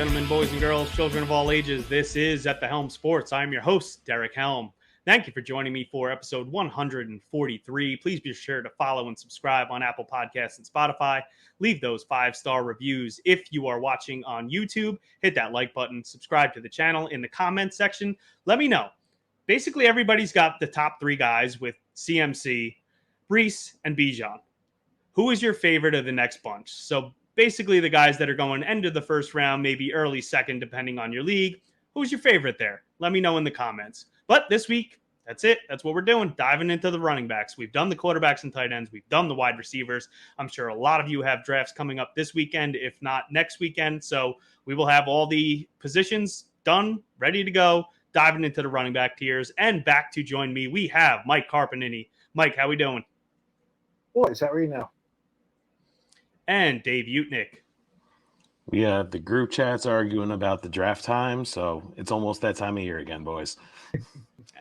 gentlemen, boys and girls, children of all ages, this is At the Helm Sports. I'm your host, Derek Helm. Thank you for joining me for episode 143. Please be sure to follow and subscribe on Apple Podcasts and Spotify. Leave those 5-star reviews. If you are watching on YouTube, hit that like button, subscribe to the channel. In the comments section, let me know. Basically, everybody's got the top three guys with CMC, Breece, and Bijan. Who is your favorite of the next bunch? So basically the guys that are going end of the first round, maybe early second, depending on your league. Who's your favorite there? Let me know in the comments. But this week, that's it. That's what we're doing. Diving into the running backs. We've done the quarterbacks and tight ends. We've done the wide receivers. I'm sure a lot of you have drafts coming up this weekend, if not next weekend. So we will have all the positions done, ready to go, diving into the running back tiers. And back to join me, we have Mike Carpinini. Mike, how we doing? Boys, how are you now? And Dave Utnick. We have the group chats arguing about the draft time, so it's almost that time of year again, boys.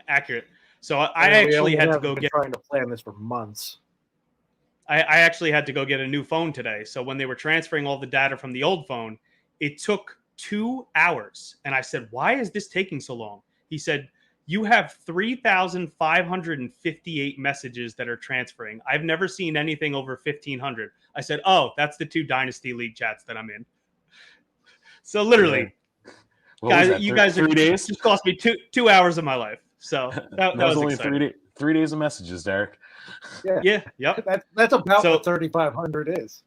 Accurate. So I actually had to go get trying to plan this for months. I actually had to go get a new phone today. So when they were transferring all the data from the old phone, it took 2 hours. And I said, why is this taking so long? He said, you have 3,558 messages that are transferring. I've never seen anything over 1,500. I said, oh, that's the 2 Dynasty League chats that I'm in. So literally, guys, you guys 3 days? Just cost me two hours of my life. So that was only exciting. 3 days of messages, Derek. Yeah. Yep. That's about what 3,500 is.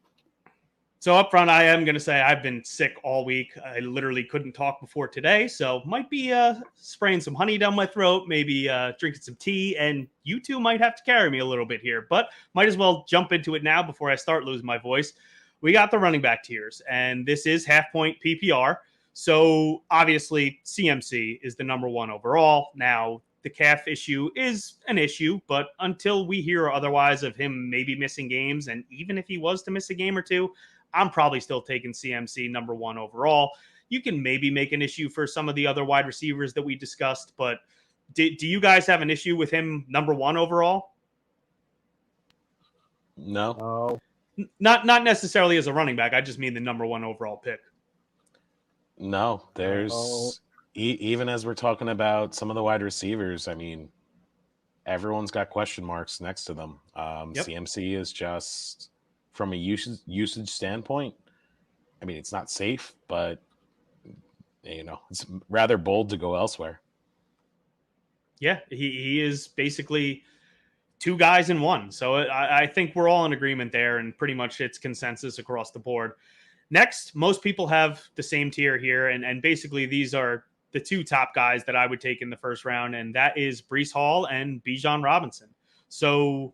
So up front, I am going to say I've been sick all week. I literally couldn't talk before today, so might be spraying some honey down my throat, maybe drinking some tea, and you two might have to carry me a little bit here, but might as well jump into it now before I start losing my voice. We got the running back tiers, and this is half-point PPR, so obviously CMC is the number one overall. Now, the calf issue is an issue, but until we hear otherwise of him maybe missing games, and even if he was to miss a game or two, I'm probably still taking CMC number one overall. You can maybe make an issue for some of the other wide receivers that we discussed, but do you guys have an issue with him number one overall? No. Not necessarily as a running back. I just mean the number one overall pick. No, there's even as we're talking about some of the wide receivers, I mean, everyone's got question marks next to them. CMC is just, from a usage standpoint, I mean, it's not safe, but, it's rather bold to go elsewhere. Yeah, he is basically 2 guys in one. So I think we're all in agreement there, and pretty much it's consensus across the board. Next, most people have the same tier here, and basically these are the 2 top guys that I would take in the first round, and that is Breece Hall and Bijan Robinson. So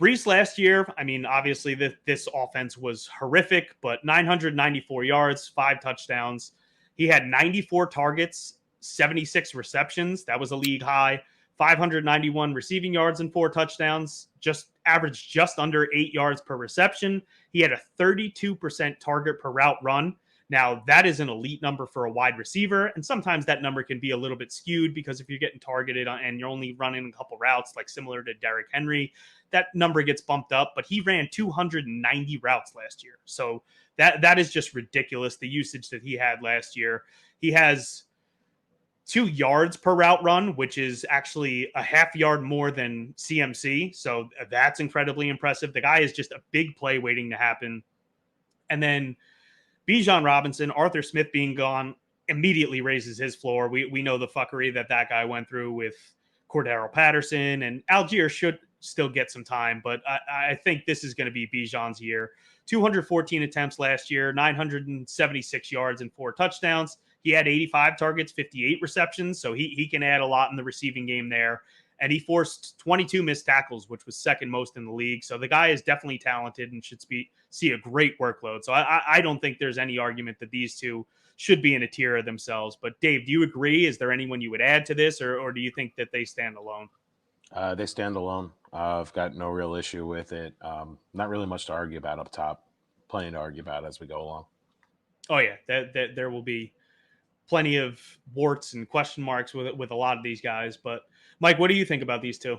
Breece last year, I mean, obviously this offense was horrific, but 994 yards, 5 touchdowns. He had 94 targets, 76 receptions. That was a league high. 591 receiving yards and 4 touchdowns, just averaged just under 8 yards per reception. He had a 32% target per route run. Now, that is an elite number for a wide receiver, and sometimes that number can be a little bit skewed because if you're getting targeted and you're only running a couple routes, like similar to Derrick Henry, that number gets bumped up, but he ran 290 routes last year. So that is just ridiculous, the usage that he had last year. He has 2 yards per route run, which is actually a half yard more than CMC. So that's incredibly impressive. The guy is just a big play waiting to happen. And then Bijan Robinson, Arthur Smith being gone, immediately raises his floor. We know the fuckery that guy went through with Cordero Patterson, and Algier should still get some time, but I think this is going to be Bijan's year. 214 attempts last year, 976 yards and 4 touchdowns. He had 85 targets, 58 receptions, so he can add a lot in the receiving game there. And he forced 22 missed tackles, which was second most in the league. So the guy is definitely talented and should see a great workload. So I don't think there's any argument that these two should be in a tier of themselves. But Dave, do you agree? Is there anyone you would add to this, or do you think that they stand alone? They stand alone. I've got no real issue with it. Not really much to argue about up top. Plenty to argue about as we go along. Oh, yeah. There will be plenty of warts and question marks with a lot of these guys. But, Mike, what do you think about these two?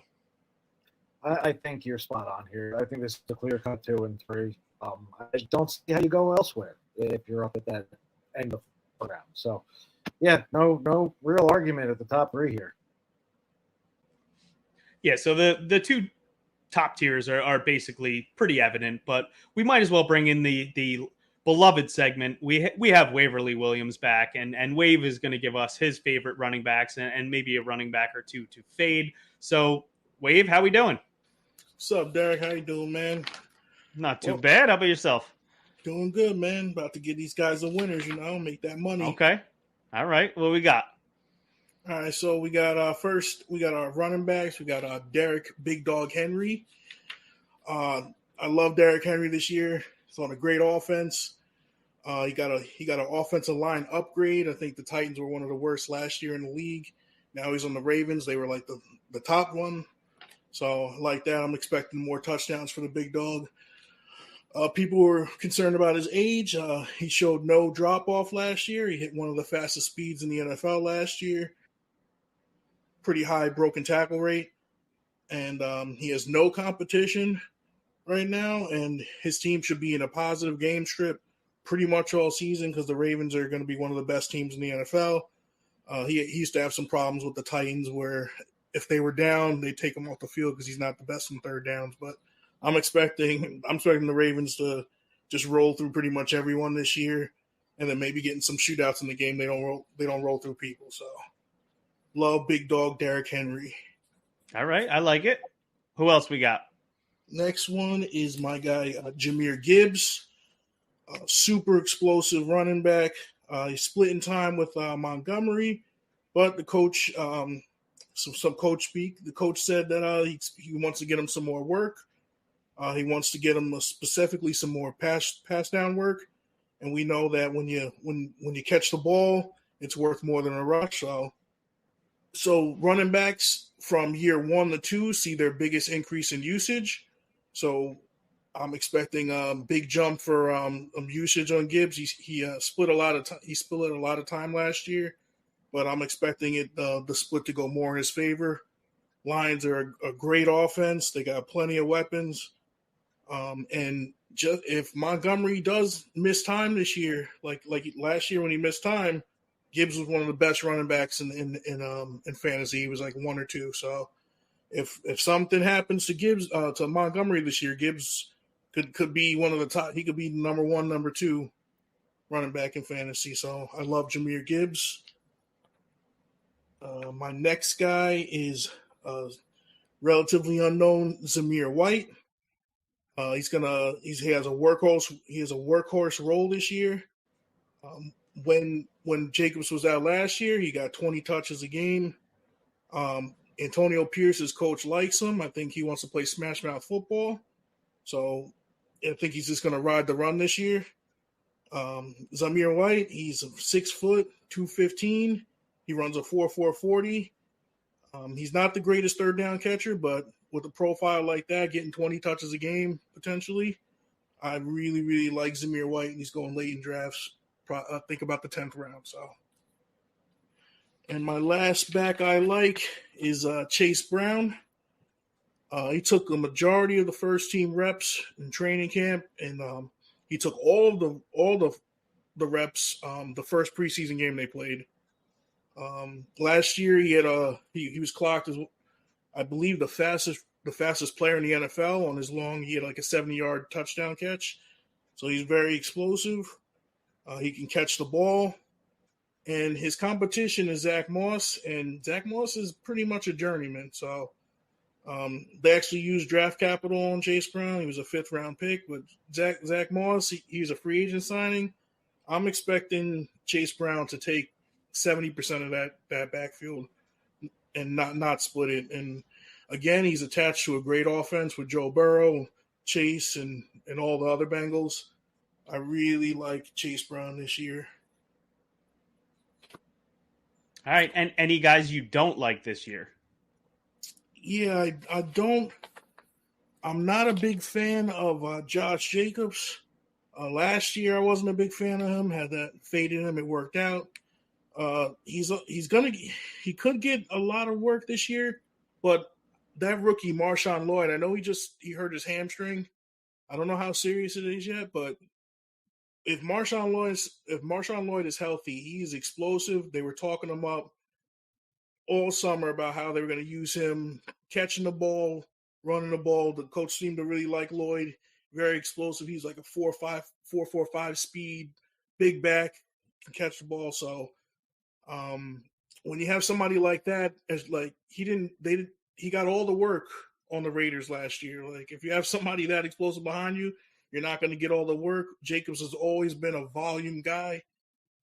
I think you're spot on here. I think this is a clear-cut 2 and 3. I don't see how you go elsewhere if you're up at that end of round. So, yeah, no real argument at the top 3 here. Yeah, so the two top tiers are basically pretty evident, but we might as well bring in the beloved segment. We have Waverly Williams back, and Wave is going to give us his favorite running backs and maybe a running back or two to fade. So, Wave, how we doing? What's up, Derek? How you doing, man? Not too bad. How about yourself? Doing good, man. About to get these guys the winners, make that money. Okay. All right. What we got? All right, so we got first, we got our running backs. We got Derek Big Dog Henry. I love Derek Henry this year. He's on a great offense. He got an offensive line upgrade. I think the Titans were one of the worst last year in the league. Now he's on the Ravens. They were like the top one. So like that, I'm expecting more touchdowns for the big dog. People were concerned about his age. He showed no drop-off last year. He hit one of the fastest speeds in the NFL last year. Pretty high broken tackle rate. And he has no competition right now. And his team should be in a positive game script pretty much all season because the Ravens are going to be one of the best teams in the NFL. He used to have some problems with the Titans where if they were down, they'd take him off the field because he's not the best in third downs. But I'm expecting the Ravens to just roll through pretty much everyone this year, and then maybe getting some shootouts in the game. They don't roll through people. So, love big dog Derrick Henry. All right, I like it. Who else we got? Next one is my guy Jahmyr Gibbs, super explosive running back. He's splitting time with Montgomery, but the coach, some coach speak. The coach said that he wants to get him some more work. He wants to get him specifically some more pass down work, and we know that when you catch the ball, it's worth more than a rush. So running backs from year 1 to 2 see their biggest increase in usage. So I'm expecting a big jump for usage on Gibbs. He split a lot of time last year, but I'm expecting the split to go more in his favor. Lions are a great offense. They got plenty of weapons. And just if Montgomery does miss time this year, like last year when he missed time, Gibbs was one of the best running backs in fantasy. He was like 1 or 2. So if something happens to Gibbs to Montgomery this year, Gibbs could be one of the top. He could be number 1, number 2 running back in fantasy. So I love Jahmyr Gibbs. My next guy is relatively unknown Zamir White. He has a workhorse role this year. When Jacobs was out last year, he got 20 touches a game. Antonio Pierce's coach likes him. I think he wants to play smash mouth football. So I think he's just going to ride the run this year. Zamir White, he's 6 foot, 215. He runs a 4.4 40. He's not the greatest third down catcher, but with a profile like that, getting 20 touches a game potentially, I really, really like Zamir White, and he's going late in drafts. I think about the 10th round. So, and my last back I like is Chase Brown. He took the majority of the first team reps in training camp, and he took all the reps the first preseason game they played. Last year he was clocked as, I believe, the fastest player in the NFL on his long. He had like a 70-yard touchdown catch, so he's very explosive. He can catch the ball, and his competition is Zach Moss, and Zach Moss is pretty much a journeyman. So they actually used draft capital on Chase Brown. He was a 5th round pick, but Zach Moss, he's a free agent signing. I'm expecting Chase Brown to take 70% of that backfield and not split it. And again, he's attached to a great offense with Joe Burrow, Chase, and all the other Bengals. I really like Chase Brown this year. All right. And any guys you don't like this year? Yeah, I don't. I'm not a big fan of Josh Jacobs. Last year, I wasn't a big fan of him. Had that faded him. It worked out. He could get a lot of work this year, but that rookie Marshawn Lloyd, I know he hurt his hamstring. I don't know how serious it is yet, but if Marshawn Lloyd is healthy, he's explosive. They were talking him up all summer about how they were going to use him catching the ball, running the ball. The coach seemed to really like Lloyd. Very explosive. He's like a 4.45 speed, big back, can catch the ball. So when you have somebody like that, as like he got all the work on the Raiders last year. Like if you have somebody that explosive behind you, you're not going to get all the work. Jacobs has always been a volume guy,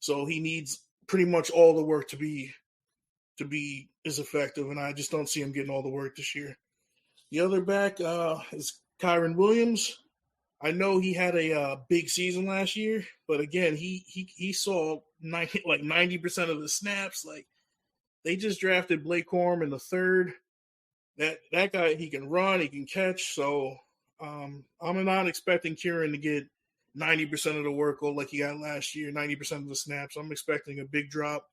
so he needs pretty much all the work to be as effective, and I just don't see him getting all the work this year. The other back is Kyron Williams. I know he had a big season last year, but again, he saw 90% of the snaps. Like they just drafted Blake Corum in the third. That guy, he can run, he can catch. So I'm not expecting Kieran to get 90% of the work like he got last year, 90% of the snaps. I'm expecting a big drop.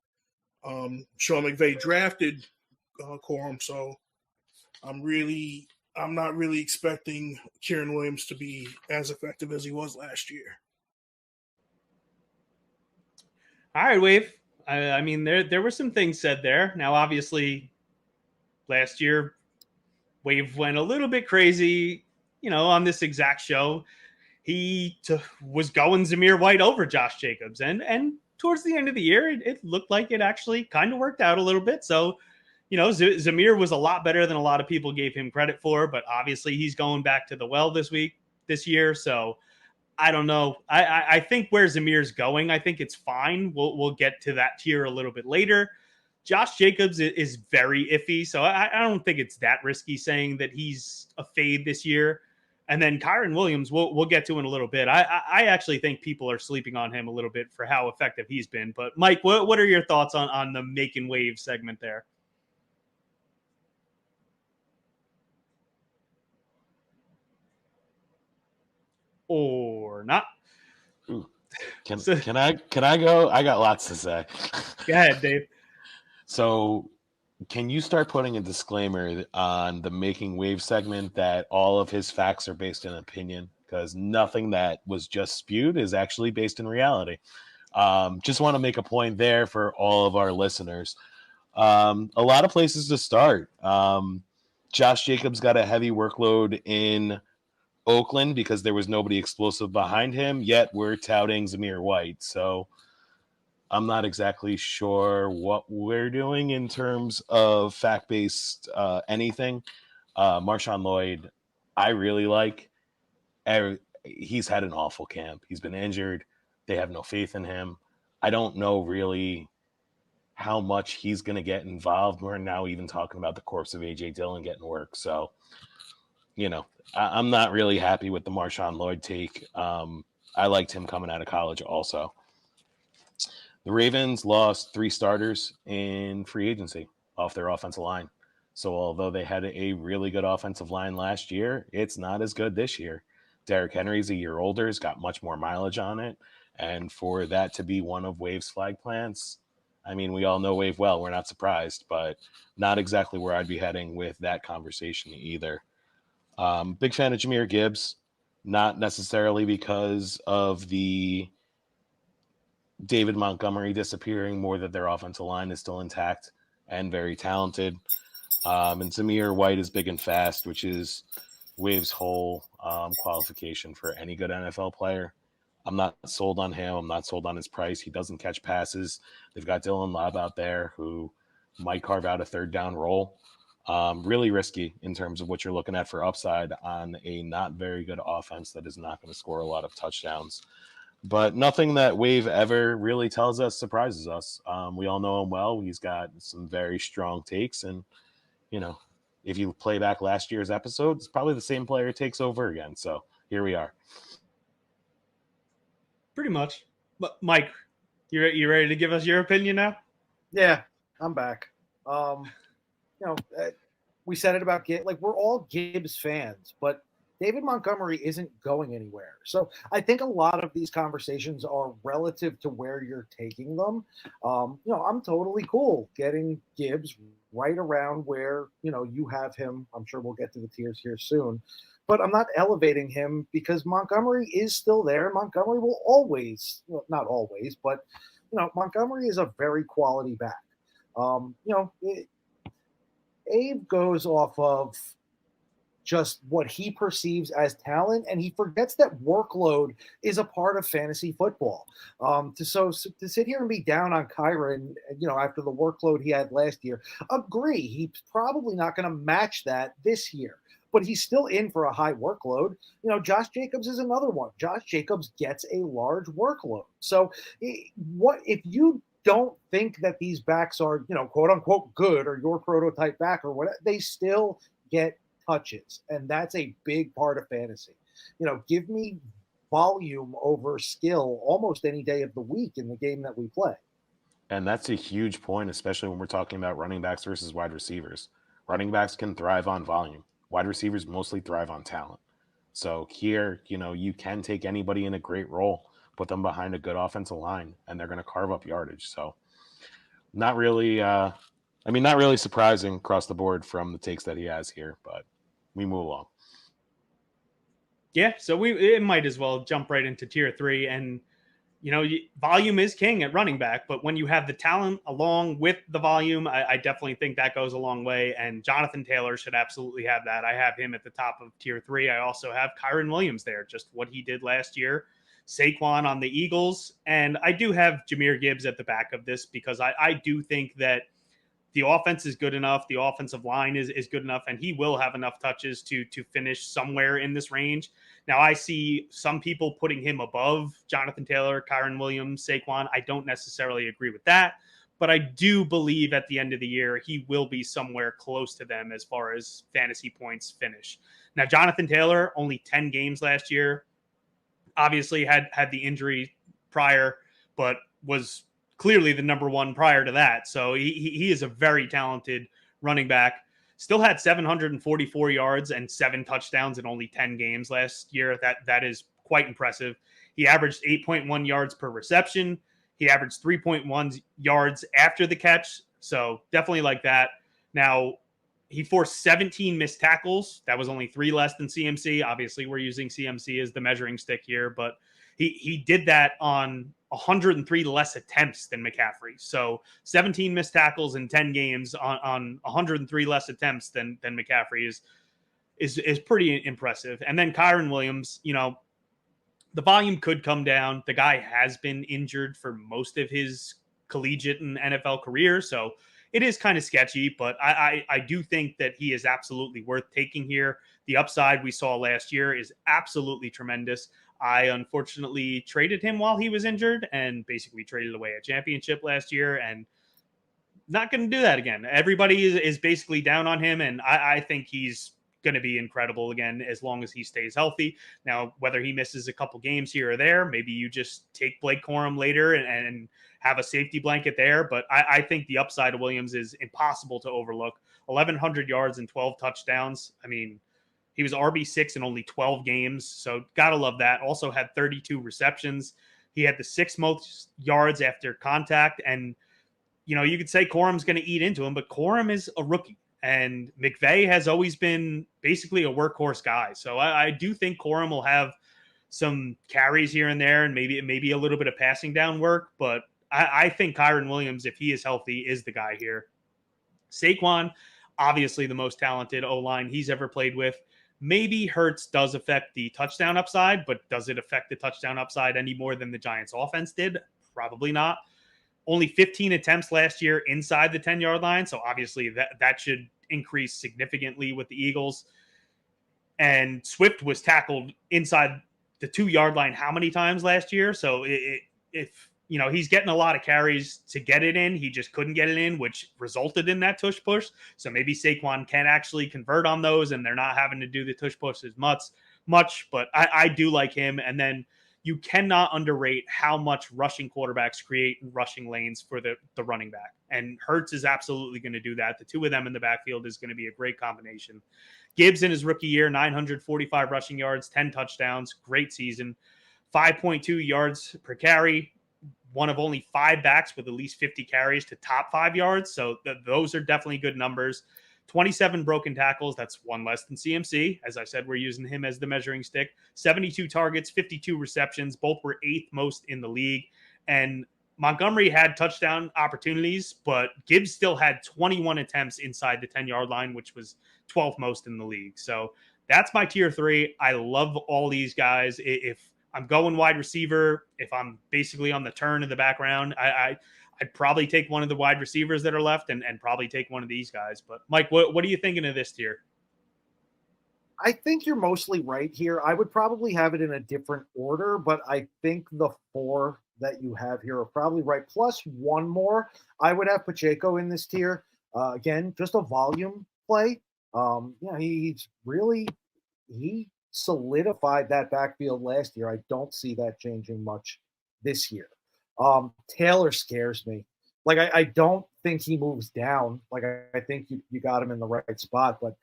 Sean McVay drafted Corum, so I'm not really expecting Kieran Williams to be as effective as he was last year. All right, Wave. I mean, there were some things said there. Now, obviously, last year, Wave went a little bit crazy, on this exact show. He was going Zamir White over Josh Jacobs. And towards the end of the year, it looked like it actually kind of worked out a little bit. So, Zamir was a lot better than a lot of people gave him credit for, but obviously he's going back to the well this year. So I don't know. I think where Zamir's going, I think it's fine. We'll get to that tier a little bit later. Josh Jacobs is very iffy, so I don't think it's that risky saying that he's a fade this year. And then Kyron Williams, we'll get to in a little bit. I actually think people are sleeping on him a little bit for how effective he's been. But Mike, what are your thoughts on the making wave segment there? Or not? Ooh. Can I go? I got lots to say. Go ahead, Dave. So can you start putting a disclaimer on the Making Wave segment that all of his facts are based in opinion? Because nothing that was just spewed is actually based in reality. Just want to make a point there for all of our listeners. A lot of places to start. Josh Jacobs got a heavy workload in Oakland because there was nobody explosive behind him, yet we're touting Zamir White. So I'm not exactly sure what we're doing in terms of fact-based anything. Marshawn Lloyd, I really like. He's had an awful camp. He's been injured. They have no faith in him. I don't know really how much he's going to get involved. We're now even talking about the corpse of A.J. Dillon getting work. So, I'm not really happy with the Marshawn Lloyd take. I liked him coming out of college also. The Ravens lost 3 starters in free agency off their offensive line. So although they had a really good offensive line last year, it's not as good this year. Derrick Henry's a year older, has got much more mileage on it. And for that to be one of Wave's flag plants, I mean, we all know Wave well. We're not surprised, but not exactly where I'd be heading with that conversation either. Big fan of Jahmyr Gibbs, not necessarily because of the David Montgomery disappearing, more that their offensive line is still intact and very talented. And Zamir White is big and fast, which is Wave's whole qualification for any good NFL player. I'm not sold on him. I'm not sold on his price. He doesn't catch passes. They've got Dylan Lobb out there who might carve out a third down role. Really risky in terms of what you're looking at for upside on a not very good offense that is not going to score a lot of touchdowns. But nothing that Wave ever really tells us surprises us. We all know him well. He's got some very strong takes. And, if you play back last year's episode, it's probably the same player takes over again. So here we are. Pretty much. But Mike, you ready to give us your opinion now? Yeah, I'm back. We said it about Gibbs. Like, we're all Gibbs fans, but David Montgomery isn't going anywhere. So I think a lot of these conversations are relative to where you're taking them. I'm totally cool getting Gibbs right around where, you have him. I'm sure we'll get to the tiers here soon. But I'm not elevating him because Montgomery is still there. Montgomery will always, well, not always, but, Montgomery is a very quality back. Abe goes off of just what he perceives as talent, and he forgets that workload is a part of fantasy football. To sit here and be down on Kyron, after the workload he had last year, agree, he's probably not going to match that this year, but he's still in for a high workload. Josh Jacobs is another one. Josh Jacobs gets a large workload. So what if you don't think that these backs are, quote unquote good or your prototype back or whatever, they still get touches, and that's a big part of fantasy. Give me volume over skill almost any day of the week in the game that we play. And that's a huge point, especially when we're talking about running backs versus wide receivers. Running backs can thrive on volume. Wide receivers mostly thrive on talent. So here, you can take anybody in a great role, put them behind a good offensive line, and they're going to carve up yardage. So not really surprising across the board from the takes that he has here, but we move along. Yeah, so it might as well jump right into tier 3. And, volume is king at running back, but when you have the talent along with the volume, I definitely think that goes a long way. And Jonathan Taylor should absolutely have that. I have him at the top of tier 3. I also have Kyron Williams there, just what he did last year. Saquon on the Eagles. And I do have Jahmyr Gibbs at the back of this because I do think that the offense is good enough. The offensive line is good enough, and he will have enough touches to finish somewhere in this range. Now, I see some people putting him above Jonathan Taylor, Kyron Williams, Saquon. I don't necessarily agree with that, but I do believe at the end of the year, he will be somewhere close to them as far as fantasy points finish. Now, Jonathan Taylor, only 10 games last year, obviously had the injury prior, but was clearly the number one prior to that. So he is a very talented running back. Still had 744 yards and 7 touchdowns in only 10 games last year. That is quite impressive. He averaged 8.1 yards per reception. He averaged 3.1 yards after the catch. So definitely like that. Now, he forced 17 missed tackles. That was only 3 less than CMC. Obviously, we're using CMC as the measuring stick here, but he did that on 103 less attempts than McCaffrey. So 17 missed tackles in 10 games on 103 less attempts than McCaffrey is pretty impressive. And then Kyron Williams, the volume could come down. The guy has been injured for most of his collegiate and NFL career, so it is kind of sketchy, but I do think that he is absolutely worth taking here. The upside we saw last year is absolutely tremendous. I unfortunately traded him while he was injured and basically traded away a championship last year, and not going to do that again. Everybody is basically down on him, and I think he's going to be incredible again as long as he stays healthy. Now, whether he misses a couple games here or there, maybe you just take Blake Corum later and have a safety blanket there. But I think the upside of Williams is impossible to overlook. 1,100 yards and 12 touchdowns. I mean, he was RB6 in only 12 games, so gotta love that. Also had 32 receptions. He had the 6th most yards after contact, and you could say Corum's going to eat into him, but Corum is a rookie, and McVay has always been basically a workhorse guy. So I do think Corum will have some carries here and there, and maybe a little bit of passing down work, but I think Kyron Williams, if he is healthy, is the guy here. Saquon, obviously the most talented O-line he's ever played with. Maybe Hurts does affect the touchdown upside, but does it affect the touchdown upside any more than the Giants offense did? Probably not. Only 15 attempts last year inside the 10-yard line, so obviously that should increase significantly with the Eagles. And Swift was tackled inside the 2-yard line how many times last year? So if he's getting a lot of carries to get it in, he just couldn't get it in, which resulted in that tush push. So maybe Saquon can actually convert on those, and they're not having to do the tush push as much. But I do like him. And then you cannot underrate how much rushing quarterbacks create rushing lanes for the running back. And Hurts is absolutely going to do that. The two of them in the backfield is going to be a great combination. Gibbs in his rookie year, 945 rushing yards, 10 touchdowns, great season, 5.2 yards per carry, one of only 5 backs with at least 50 carries to top 5 yards. So those are definitely good numbers. 27 broken tackles. That's one less than CMC. As I said, we're using him as the measuring stick. 72 targets, 52 receptions. Both were 8th most in the league. And Montgomery had touchdown opportunities, but Gibbs still had 21 attempts inside the 10-yard line, which was 12th most in the league. So that's my tier 3. I love all these guys. If I'm going wide receiver, if I'm basically on the turn in the background, I'd probably take one of the wide receivers that are left and probably take one of these guys. But Mike, what are you thinking of this tier? I think you're mostly right here. I would probably have it in a different order, but I think the 4 that you have here are probably right. Plus one more. I would have Pacheco in this tier. Again, just a volume play. He solidified that backfield last year. I don't see that changing much this year. Taylor scares me. Like, I don't think he moves down. Like, I think you got him in the right spot, but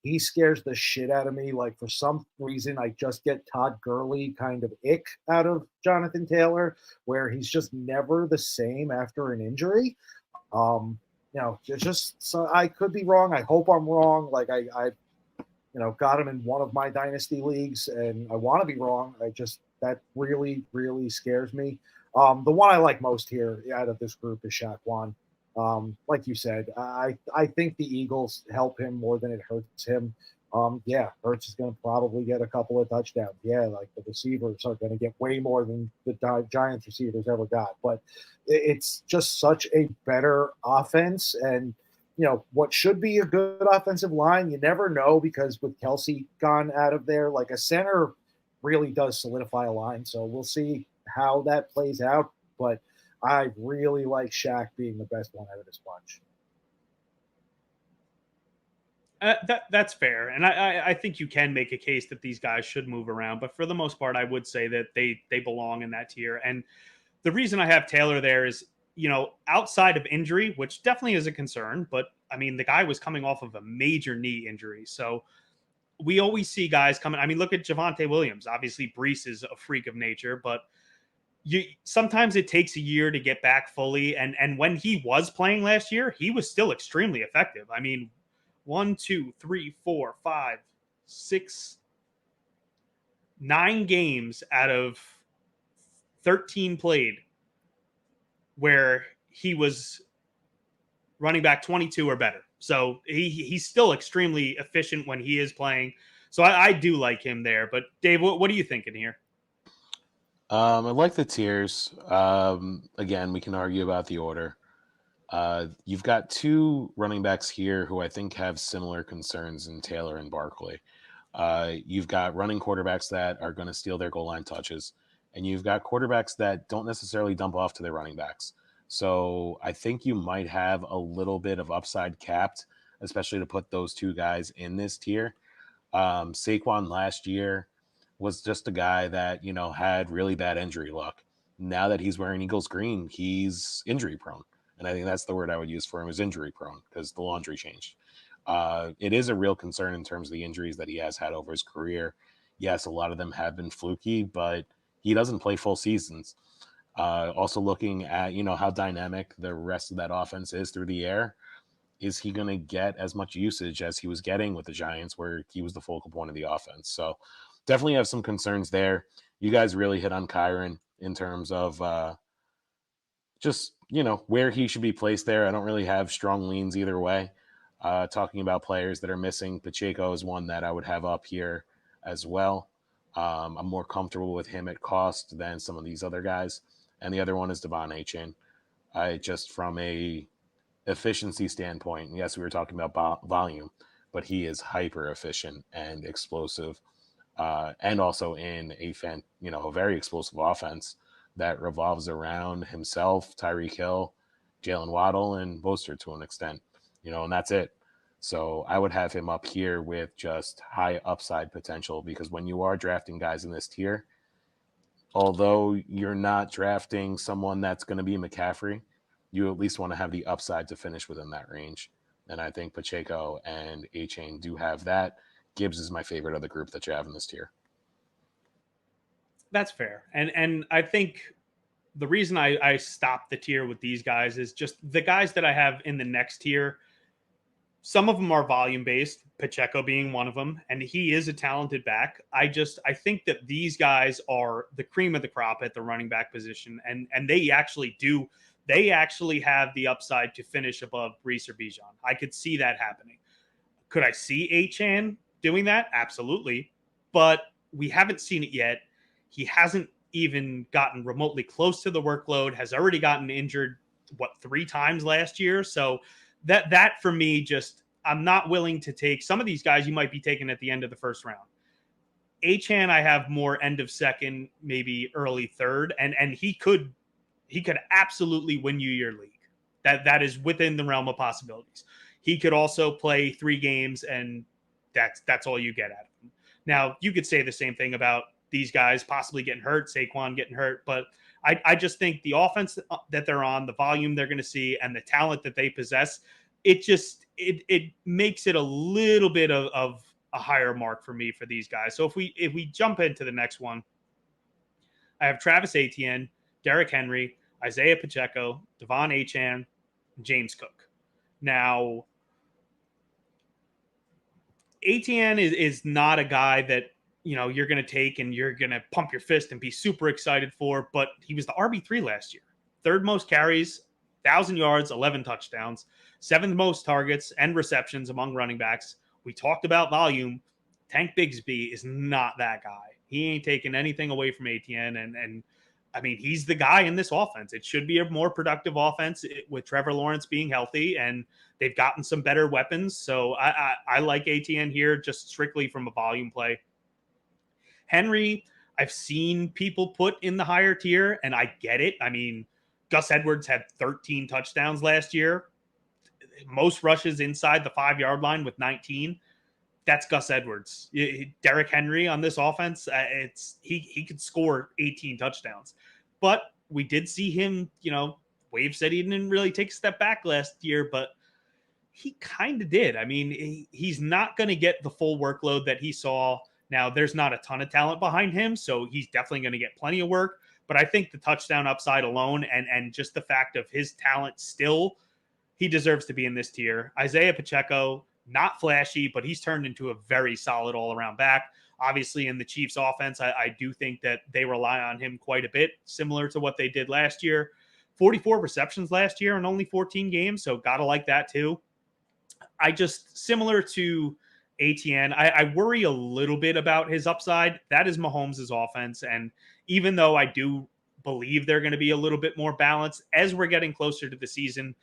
he scares the shit out of me. Like, for some reason, I just get Todd Gurley kind of ick out of Jonathan Taylor, where he's just never the same after an injury. So I could be wrong. I hope I'm wrong. Like, I got him in one of my dynasty leagues, and I want to be wrong. That really, really scares me. The one I like most here out of this group is Shaquan. Like you said, I think the Eagles help him more than it hurts him. Hurts is going to probably get a couple of touchdowns. Yeah, like the receivers are going to get way more than the Giants receivers ever got. But it's just such a better offense. And, what should be a good offensive line, you never know, because with Kelsey gone out of there, like a center really does solidify a line. So we'll see how that plays out. But I really like Shaq being the best one out of this bunch. That's fair. And I think you can make a case that these guys should move around. But for the most part, I would say that they belong in that tier. And the reason I have Taylor there is, outside of injury, which definitely is a concern, but I mean, the guy was coming off of a major knee injury. So we always see guys coming. I mean, look at Javonte Williams. Obviously, Breece is a freak of nature, but sometimes it takes a year to get back fully. And when he was playing last year, he was still extremely effective. I mean, 1, 2, 3, 4, 5, 6, 9 games out of 13 played where he was running back 22 or better. So he's still extremely efficient when he is playing. So I do like him there. But Dave, what are you thinking here? I like the tiers. Again, we can argue about the order. You've got 2 running backs here who I think have similar concerns in Taylor and Barkley. You've got running quarterbacks that are going to steal their goal line touches, and you've got quarterbacks that don't necessarily dump off to their running backs. So I think you might have a little bit of upside capped, especially to put those 2 guys in this tier. Saquon last year was just a guy that, had really bad injury luck. Now that he's wearing Eagles green, he's injury prone. And I think that's the word I would use for him, is injury prone, because the laundry changed. It is a real concern in terms of the injuries that he has had over his career. Yes, a lot of them have been fluky, but he doesn't play full seasons. Also looking at, how dynamic the rest of that offense is through the air. Is he going to get as much usage as he was getting with the Giants, where he was the focal point of the offense? So definitely have some concerns there. You guys really hit on Kyron in terms of just, where he should be placed there. I don't really have strong leans either way. Talking about players that are missing, Pacheco is one that I would have up here as well. I'm more comfortable with him at cost than some of these other guys. And the other one is Devon Achane. Just from a efficiency standpoint, yes, we were talking about volume, but he is hyper efficient and explosive, and also in a very explosive offense that revolves around himself, Tyreek Hill, Jalen Waddle, and Mostert to an extent, and that's it. So I would have him up here with just high upside potential, because when you are drafting guys in this tier, although you're not drafting someone that's going to be McCaffrey, you at least want to have the upside to finish within that range. And I think Pacheco and A-Chain do have that. Gibbs is my favorite of the group that you have in this tier. That's fair. And I think the reason I stopped the tier with these guys is just the guys that I have in the next tier. Some of them are volume based, Pacheco being one of them, and he is a talented back. I think that these guys are the cream of the crop at the running back position, and they actually have the upside to finish above Breece or Bijan. I could see that happening. Could I see Achane doing that? Absolutely, but we haven't seen it yet. He hasn't even gotten remotely close to the workload. Has already gotten injured 3 times last year, so. That for me, just I'm not willing to take some of these guys you might be taking at the end of the first round. Achane, I have more end of second, maybe early third, and he could absolutely win you your league. That is within the realm of possibilities. He could also play 3 games, and that's all you get out of him. Now, you could say the same thing about these guys possibly getting hurt, Saquon getting hurt, but I just think the offense that they're on, the volume they're going to see, and the talent that they possess, it makes it a little bit of a higher mark for me for these guys. So if we jump into the next one, I have Travis Etienne, Derrick Henry, Isaiah Pacheco, Devon Achane, James Cook. Now, Etienne is not a guy that you're going to take and you're going to pump your fist and be super excited for, but he was the RB3 last year. 3rd most carries, 1,000 yards, 11 touchdowns, 7th most targets and receptions among running backs. We talked about volume. Tank Bigsby is not that guy. He ain't taking anything away from Etienne, and I mean, he's the guy in this offense. It should be a more productive offense with Trevor Lawrence being healthy, and they've gotten some better weapons. So I like Etienne here just strictly from a volume play. Henry, I've seen people put in the higher tier, and I get it. I mean, Gus Edwards had 13 touchdowns last year, most rushes inside the 5-yard line with 19. That's Gus Edwards. Derrick Henry on this offense, he could score 18 touchdowns. But we did see him, Wave said he didn't really take a step back last year, but he kind of did. I mean, he's not going to get the full workload that he saw. Now, there's not a ton of talent behind him, so he's definitely going to get plenty of work. But I think the touchdown upside alone and just the fact of his talent still, he deserves to be in this tier. Isaiah Pacheco, not flashy, but he's turned into a very solid all-around back. Obviously, in the Chiefs offense, I do think that they rely on him quite a bit, similar to what they did last year. 44 receptions last year in only 14 games, so got to like that too. Similar to Etienne, I worry a little bit about his upside. That is Mahomes' offense, and even though I do believe they're going to be a little bit more balanced as we're getting closer to the season,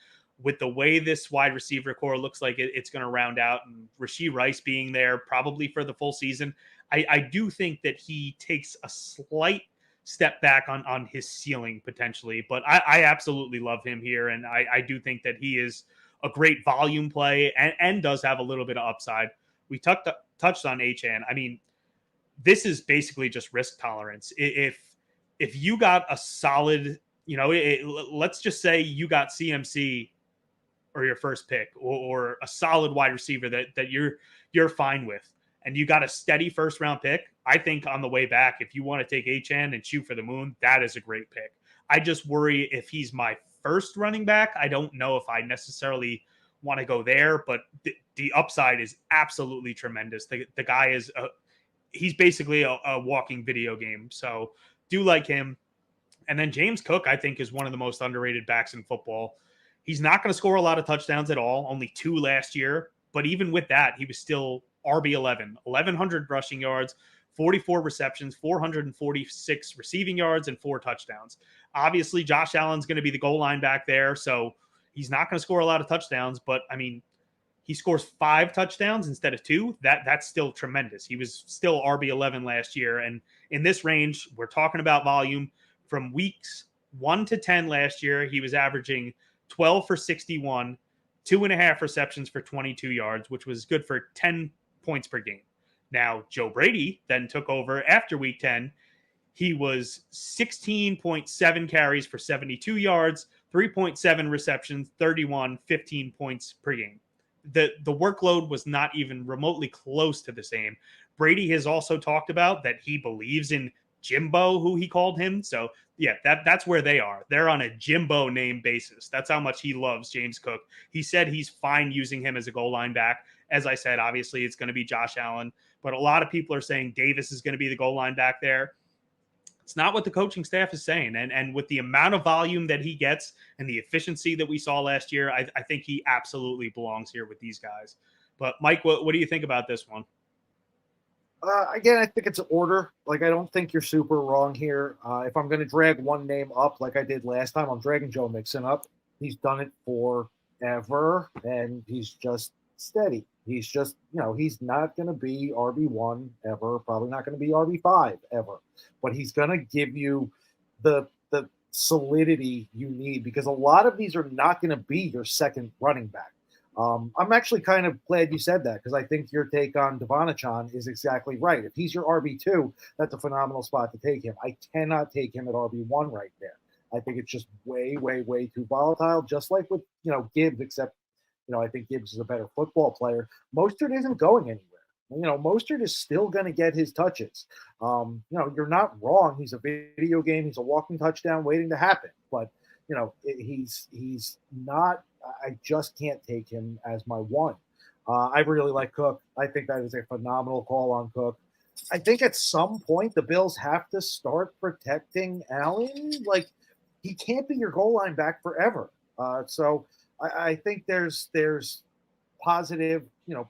with the way this wide receiver core looks like it's going to round out, and Rashee Rice being there probably for the full season, I do think that he takes a slight step back on his ceiling potentially. But I absolutely love him here, and I do think that he is a great volume play and does have a little bit of upside. We touched on Achane. I mean, this is basically just risk tolerance. If you got a solid, let's just say you got CMC or your first pick or a solid wide receiver that you're fine with, and you got a steady first round pick, I think on the way back, if you want to take Achane and shoot for the moon, that is a great pick. I just worry if he's my first running back, I don't know if I necessarily want to go there, but the upside is absolutely tremendous. The guy is he's basically a walking video game. So do like him. And then James Cook, I think, is one of the most underrated backs in football. He's not going to score a lot of touchdowns at all, only 2 last year. But even with that, he was still RB11, 1,100 rushing yards, 44 receptions, 446 receiving yards, and 4 touchdowns. Obviously, Josh Allen's going to be the goal line back there, so he's not going to score a lot of touchdowns. But, I mean, he scores 5 touchdowns instead of 2. That's still tremendous. He was still RB11 last year. And in this range, we're talking about volume. From weeks 1 to 10 last year, he was averaging 12 for 61, 2.5 receptions for 22 yards, which was good for 10 points per game. Now, Joe Brady then took over after week 10. he was 16.7 carries for 72 yards, 3.7 receptions, 15 points per game. The workload was not even remotely close to the same. Brady has also talked about that he believes in Jimbo, who he called him. So yeah, that's where they are. They're on a Jimbo name basis. That's how much he loves James Cook. He said he's fine using him as a goal line back. As I said, obviously it's going to be Josh Allen, but a lot of people are saying Davis is going to be the goal line back there. It's not what the coaching staff is saying. And with the amount of volume that he gets and the efficiency that we saw last year, I think he absolutely belongs here with these guys. But Mike, what do you think about this one? Again, I think it's an order. Like, I don't think you're super wrong here. If I'm going to drag one name up like I did last time, I'm dragging Joe Mixon up. He's done it forever, and he's just steady. He's just, he's not going to be RB1 ever, probably not going to be RB5 ever, but he's going to give you the solidity you need, because a lot of these are not going to be your second running back. I'm actually kind of glad you said that, because I think your take on Devonachon is exactly right. If he's your RB2, that's a phenomenal spot to take him. I cannot take him at RB1 right there. I think it's just way, way, way too volatile, just like with, Gibbs, except, I think Gibbs is a better football player. Mostert isn't going anywhere. Mostert is still going to get his touches. You're not wrong. He's a video game. He's a walking touchdown waiting to happen. But, he's not – I just can't take him as my one. I really like Cook. I think that is a phenomenal call on Cook. I think at some point the Bills have to start protecting Allen. Like, he can't be your goal line back forever. So I think there's positive,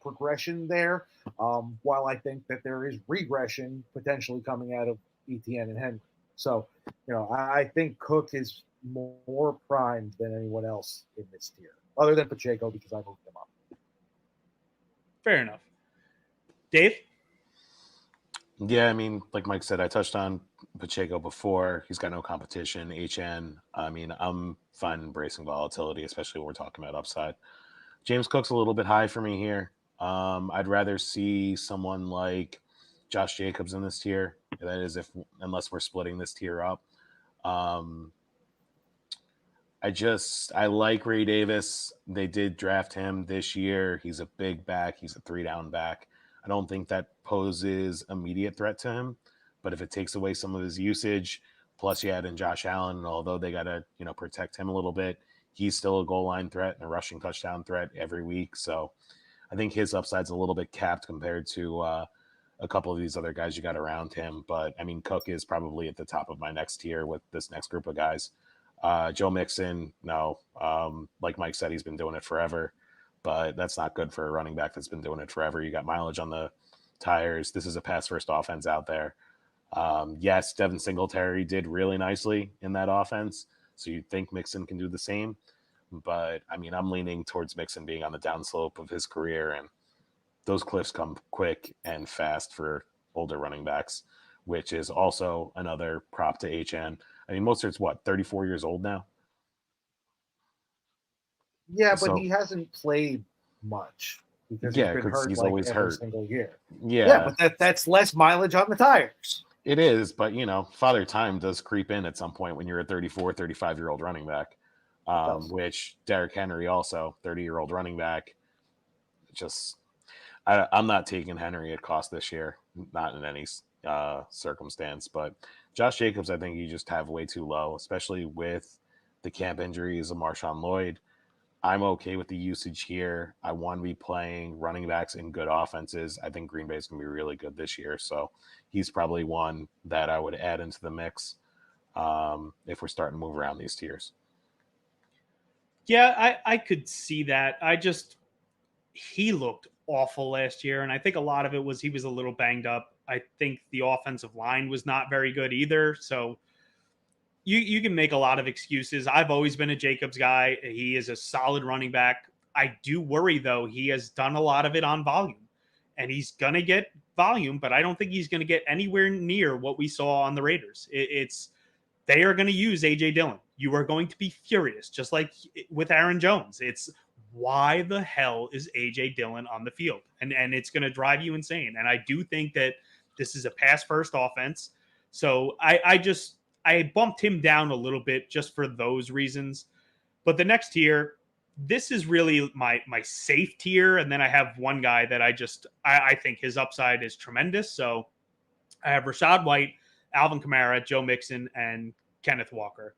progression there. While I think that there is regression potentially coming out of Etienne and Henry. So, I think Cook is more primed than anyone else in this tier, other than Pacheco, because I moved him up. Fair enough. Dave? Yeah, I mean, like Mike said, I touched on Pacheco before. He's got no competition. HN, I mean, I'm fine embracing volatility, especially when we're talking about upside. James Cook's a little bit high for me here. I'd rather see someone like Josh Jacobs in this tier. That is, unless we're splitting this tier up. I like Ray Davis. They did draft him this year. He's a big back. He's a 3-down back. I don't think that poses immediate threat to him, but if it takes away some of his usage, plus you add in Josh Allen, and although they got to, protect him a little bit, he's still a goal line threat and a rushing touchdown threat every week. So I think his upside's a little bit capped compared to a couple of these other guys you got around him. But I mean, Cook is probably at the top of my next tier with this next group of guys. Joe Mixon, no. Like Mike said, he's been doing it forever, but that's not good for a running back that's been doing it forever. You got mileage on the tires. This is a pass-first offense out there. Yes, Devin Singletary did really nicely in that offense, so you'd think Mixon can do the same. But, I mean, I'm leaning towards Mixon being on the downslope of his career, and those cliffs come quick and fast for older running backs, which is also another prop to HN. I mean, Mostert's 34 years old now? Yeah, but he hasn't played much because he's been hurt always every hurt single year. Yeah, but that's less mileage on the tires. It is, but, Father Time does creep in at some point when you're a 34, 35-year-old running back, which Derrick Henry also, 30-year-old running back. I'm not taking Henry at cost this year, not in any circumstance, but Josh Jacobs, I think you just have way too low, especially with the camp injuries of Marshawn Lloyd. I'm okay with the usage here. I want to be playing running backs in good offenses. I think Green Bay is going to be really good this year, so he's probably one that I would add into the mix if we're starting to move around these tiers. Yeah, I could see that. He looked awful last year, and I think a lot of it was he was a little banged up. I think the offensive line was not very good either, so you can make a lot of excuses. I've always been a Jacobs guy. He is a solid running back. I do worry, though. He has done a lot of it on volume, and he's going to get volume, but I don't think he's going to get anywhere near what we saw on the Raiders. They are going to use A.J. Dillon. You are going to be furious, just like with Aaron Jones. It's why the hell is A.J. Dillon on the field? And it's going to drive you insane. And I do think that this is a pass-first offense. So I bumped him down a little bit just for those reasons. But the next tier, this is really my safe tier, and then I have one guy that I think his upside is tremendous. So I have Rachaad White, Alvin Kamara, Joe Mixon, and Kenneth Walker.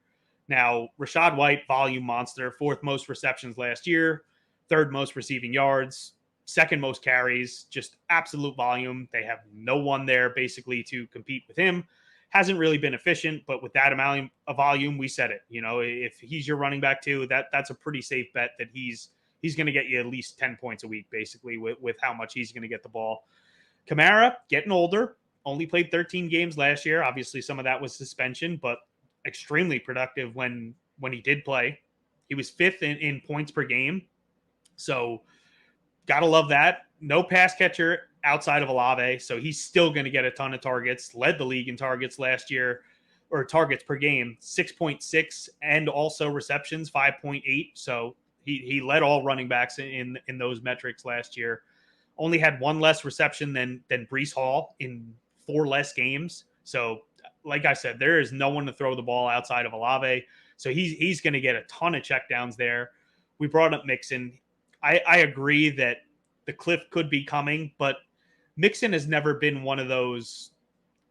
Now, Rachaad White, volume monster, fourth most receptions last year, third most receiving yards, second most carries, just absolute volume. They have no one there basically to compete with him. Hasn't really been efficient, but with that amount of volume, we said it. If he's your running back too, that's a pretty safe bet that he's going to get you at least 10 points a week, basically, with how much he's going to get the ball. Kamara, getting older, only played 13 games last year. Obviously, some of that was suspension, but extremely productive when he did play. He was fifth in points per game. So gotta love that. No pass catcher outside of Olave, so he's still going to get a ton of targets. Led the league in targets last year, or targets per game, 6.6, and also receptions, 5.8. So he led all running backs in those metrics last year. Only had one less reception than Breece Hall in 4 less games. So, like I said, there is no one to throw the ball outside of Olave. So he's going to get a ton of checkdowns there. We brought up Mixon. I agree that the cliff could be coming, but Mixon has never been one of those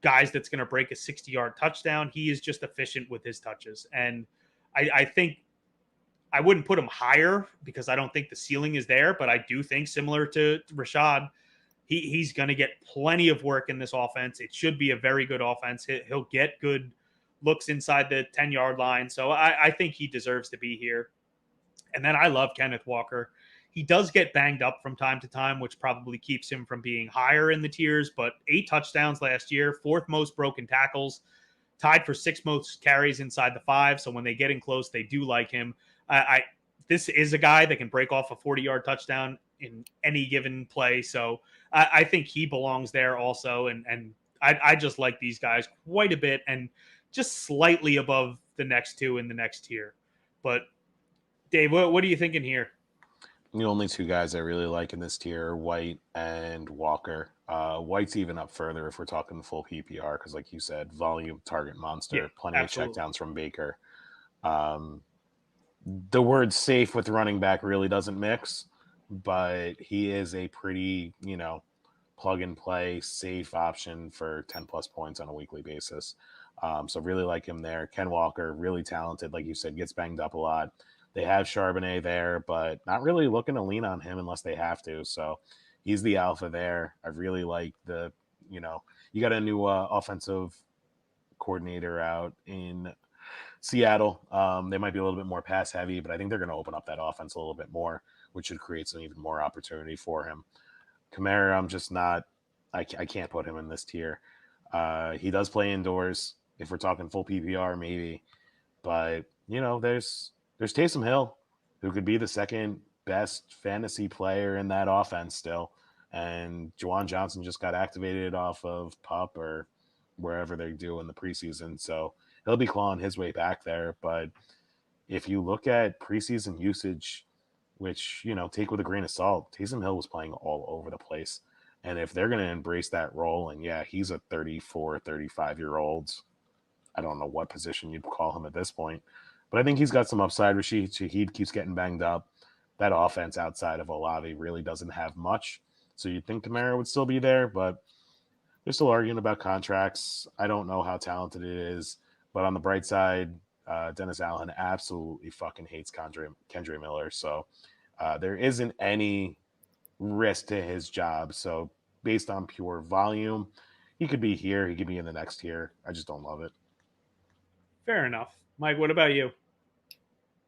guys that's going to break a 60-yard touchdown. He is just efficient with his touches. And I think I wouldn't put him higher because I don't think the ceiling is there, but I do think similar to Rachaad, he's going to get plenty of work in this offense. It should be a very good offense. He'll get good looks inside the 10-yard line. So I think he deserves to be here. And then I love Kenneth Walker. He does get banged up from time to time, which probably keeps him from being higher in the tiers, but 8 touchdowns last year, 4th most broken tackles, tied for 6th most carries inside the 5. So when they get in close, they do like him. This is a guy that can break off a 40-yard touchdown in any given play. So I think he belongs there also. And I just like these guys quite a bit and just slightly above the next 2 in the next tier. But Dave, what are you thinking here? The only 2 guys I really like in this tier are White and Walker. White's even up further if we're talking full PPR because, like you said, volume, target monster, plenty absolutely. of checkdowns from Baker. The word safe with running back really doesn't mix, but he is a pretty, plug and play safe option for 10+ points on a weekly basis. So really like him there. Ken Walker, really talented. Like you said, gets banged up a lot. They have Charbonnet there, but not really looking to lean on him unless they have to. So he's the alpha there. I really like you got a new offensive coordinator out in Seattle. They might be a little bit more pass heavy, but I think they're going to open up that offense a little bit more, which should create some even more opportunity for him. Kamara, I'm just not – I can't put him in this tier. He does play indoors. If we're talking full PPR, maybe. But, there's Taysom Hill, who could be the second best fantasy player in that offense still. And Juwan Johnson just got activated off of PUP or wherever they do in the preseason. So he'll be clawing his way back there. But if you look at preseason usage, which, take with a grain of salt, Taysom Hill was playing all over the place. And if they're going to embrace that role, and he's a 34, 35-year-old, I don't know what position you'd call him at this point, but I think he's got some upside. Rashid Shaheed keeps getting banged up. That offense outside of Olave really doesn't have much. So you'd think Kamara would still be there, but they're still arguing about contracts. I don't know how talented it is. But on the bright side, Dennis Allen absolutely fucking hates Kendre Miller. So there isn't any risk to his job. So based on pure volume, he could be here. He could be in the next tier. I just don't love it. Fair enough. Mike, what about you?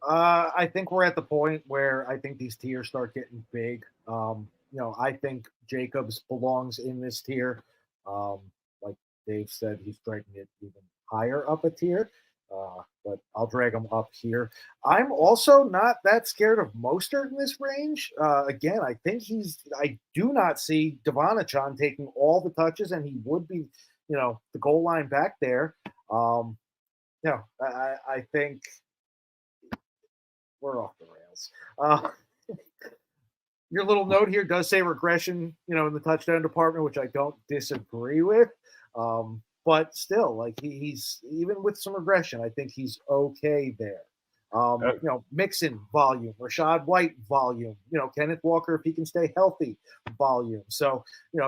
I think we're at the point where I think these tiers start getting big. I think Jacobs belongs in this tier. Like Dave said, he's dragging it even higher up a tier. But I'll drag him up here. I'm also not that scared of Mostert in this range. Again, I do not see Devonachon taking all the touches, and he would be, the goal line back there. I think we're off the rails. Your little note here does say regression, in the touchdown department, which I don't disagree with. but still, like he's even with some regression, I think he's okay there. Mixon volume, Rashad White volume, Kenneth Walker, if he can stay healthy, volume. So,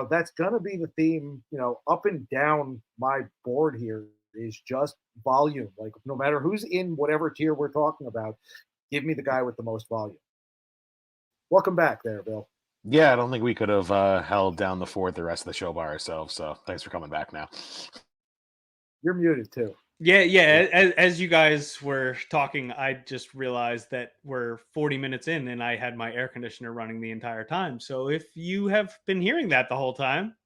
that's going to be the theme, up and down my board here is just volume. Like, no matter who's in whatever tier we're talking about, give me the guy with the most volume. Welcome back there, Bill. Yeah, I don't think we could have held down the fort the rest of the show by ourselves. So thanks for coming back now. You're muted too. Yeah. As you guys were talking, I just realized that we're 40 minutes in and I had my air conditioner running the entire time. So if you have been hearing that the whole time,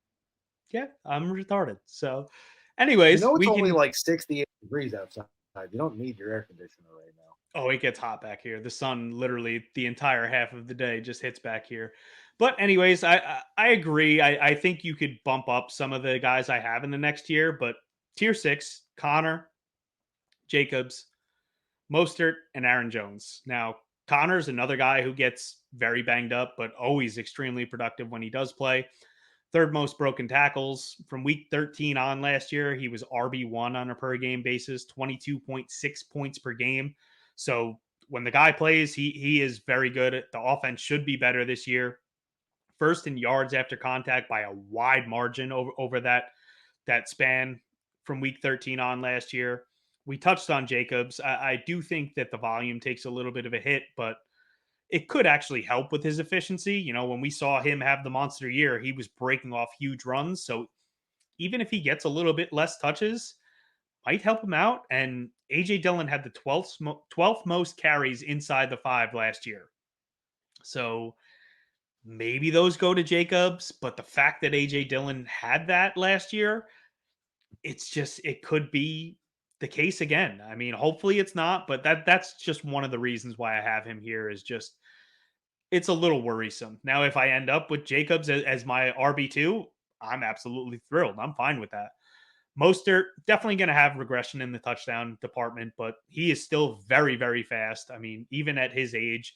yeah, I'm retarded. So anyways, it's only like 68 degrees outside. You don't need your air conditioner right now. Oh, it gets hot back here. The sun literally the entire half of the day just hits back here. But anyways, I agree. I think you could bump up some of the guys I have in the next tier, but tier 6, Connor, Jacobs, Mostert, and Aaron Jones. Now, Connor's another guy who gets very banged up, but always extremely productive when he does play. Third most broken tackles from week 13 on last year. He was RB1 on a per game basis, 22.6 points per game. So when the guy plays, he is very good. The offense should be better this year. First in yards after contact by a wide margin over that span from week 13 on last year. We touched on Jacobs. I do think that the volume takes a little bit of a hit, but it could actually help with his efficiency. When we saw him have the monster year, he was breaking off huge runs. So even if he gets a little bit less touches, might help him out. And AJ Dillon had the 12th most carries inside the 5 last year. So maybe those go to Jacobs, but the fact that AJ Dillon had that last year, it could be the case again. I mean, hopefully it's not, but that's just one of the reasons why I have him here is just it's a little worrisome. Now, if I end up with Jacobs as my RB2, I'm absolutely thrilled. I'm fine with that. Mostert, definitely going to have regression in the touchdown department, but he is still very, very fast. I mean, even at his age,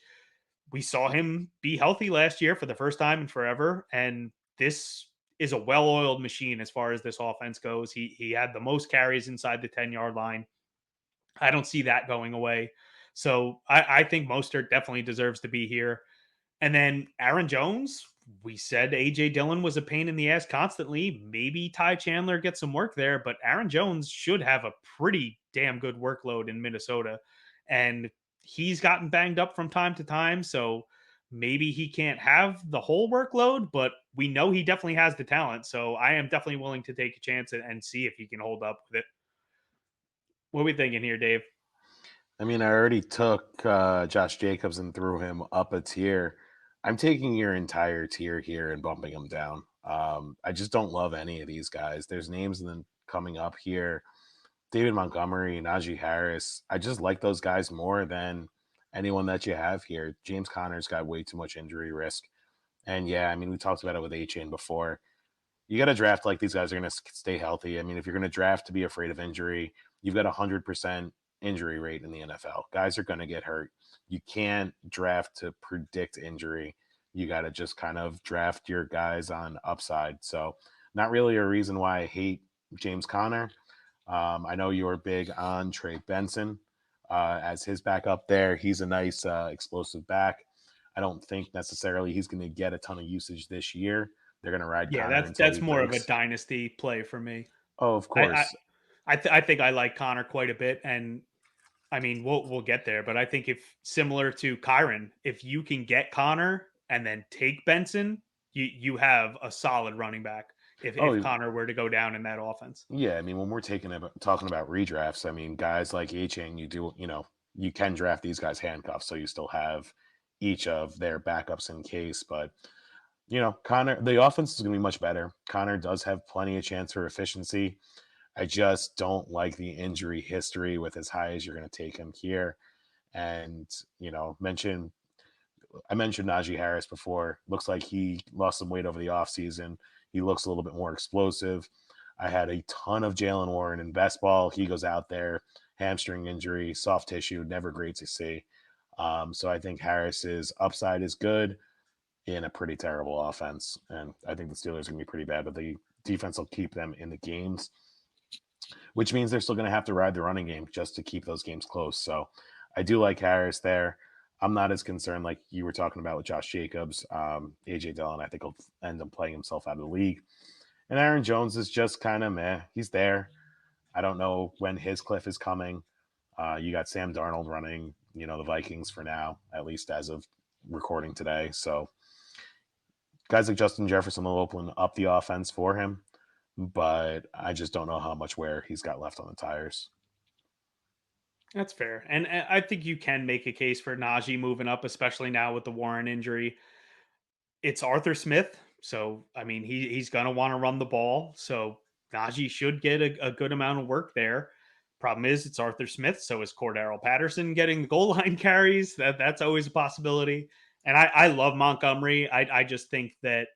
we saw him be healthy last year for the first time in forever. And this is a well-oiled machine as far as this offense goes. He had the most carries inside the 10-yard line. I don't see that going away. So I think Mostert definitely deserves to be here. And then Aaron Jones, we said AJ Dillon was a pain in the ass constantly. Maybe Ty Chandler gets some work there, but Aaron Jones should have a pretty damn good workload in Minnesota. And he's gotten banged up from time to time. So maybe he can't have the whole workload, but we know he definitely has the talent. So I am definitely willing to take a chance and see if he can hold up with it. What are we thinking here, Dave? I mean, I already took Josh Jacobs and threw him up a tier. I'm taking your entire tier here and bumping him down. I just don't love any of these guys. There's names then coming up here. David Montgomery, Najee Harris. I just like those guys more than anyone that you have here. James Conner's got way too much injury risk. And yeah, I mean, we talked about it with A-Chain before. You got to draft like these guys are going to stay healthy. I mean, if you're going to draft to be afraid of injury, you've got 100% injury rate in the NFL. Guys are going to get hurt. You can't draft to predict injury. You got to just kind of draft your guys on upside. So not really a reason why I hate James Conner. I know you're big on Trey Benson as his backup there. He's a nice explosive back. I don't think necessarily he's going to get a ton of usage this year. They're going to ride Connor. That's more of a dynasty play for me. Oh, of course. I think I like Connor quite a bit, and I mean we'll get there. But I think if similar to Kyron, if you can get Connor and then take Benson, you have a solid running back. If Connor were to go down in that offense, yeah. I mean, when we're talking about redrafts, I mean, guys like A-Chain, you can draft these guys handcuffs, so you still have each of their backups in case, but. Connor, the offense is going to be much better. Connor does have plenty of chance for efficiency. I just don't like the injury history with as high as you're going to take him here. And, I mentioned Najee Harris before. Looks like he lost some weight over the offseason. He looks a little bit more explosive. I had a ton of Jalen Warren in best ball. He goes out there, hamstring injury, soft tissue, never great to see. So I think Harris's upside is good in a pretty terrible offense. And I think the Steelers are going to be pretty bad, but the defense will keep them in the games. which means they're still going to have to ride the running game just to keep those games close. So I do like Harris there. I'm not as concerned like you were talking about with Josh Jacobs. AJ Dillon, I think, will end up playing himself out of the league. And Aaron Jones is just kind of meh. He's there. I don't know when his cliff is coming. You got Sam Darnold running, the Vikings for now, at least as of recording today. So guys like Justin Jefferson will open up the offense for him, but I just don't know how much wear he's got left on the tires. That's fair. And I think you can make a case for Najee moving up, especially now with the Warren injury. It's Arthur Smith. So, I mean, he's going to want to run the ball. So Najee should get a good amount of work there. Problem is, it's Arthur Smith. So is Cordero Patterson getting the goal line carries? That's always a possibility. And I love Montgomery. I just think that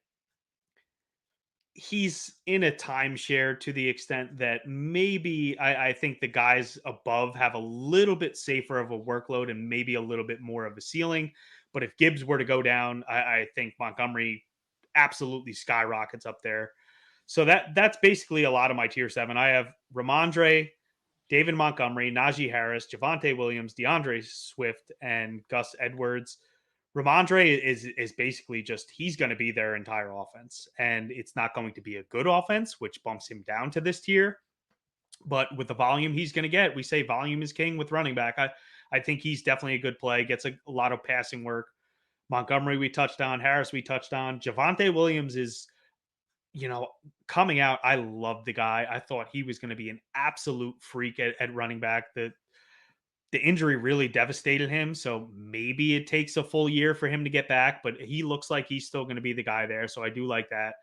he's in a timeshare to the extent that maybe I think the guys above have a little bit safer of a workload and maybe a little bit more of a ceiling. But if Gibbs were to go down, I think Montgomery absolutely skyrockets up there. So that's basically a lot of my tier 7. I have Ramondre, David Montgomery, Najee Harris, Javonte Williams, DeAndre Swift, and Gus Edwards. Ramondre is basically just he's going to be their entire offense, and it's not going to be a good offense, which bumps him down to this tier. But with the volume he's going to get, we say volume is king with running back. I think he's definitely a good play. Gets a lot of passing work. Montgomery we touched on, Harris we touched on. Javonte Williams is, coming out. I love the guy. I thought he was going to be an absolute freak at running back. The injury really devastated him. So maybe it takes a full year for him to get back, but he looks like he's still going to be the guy there. So I do like that.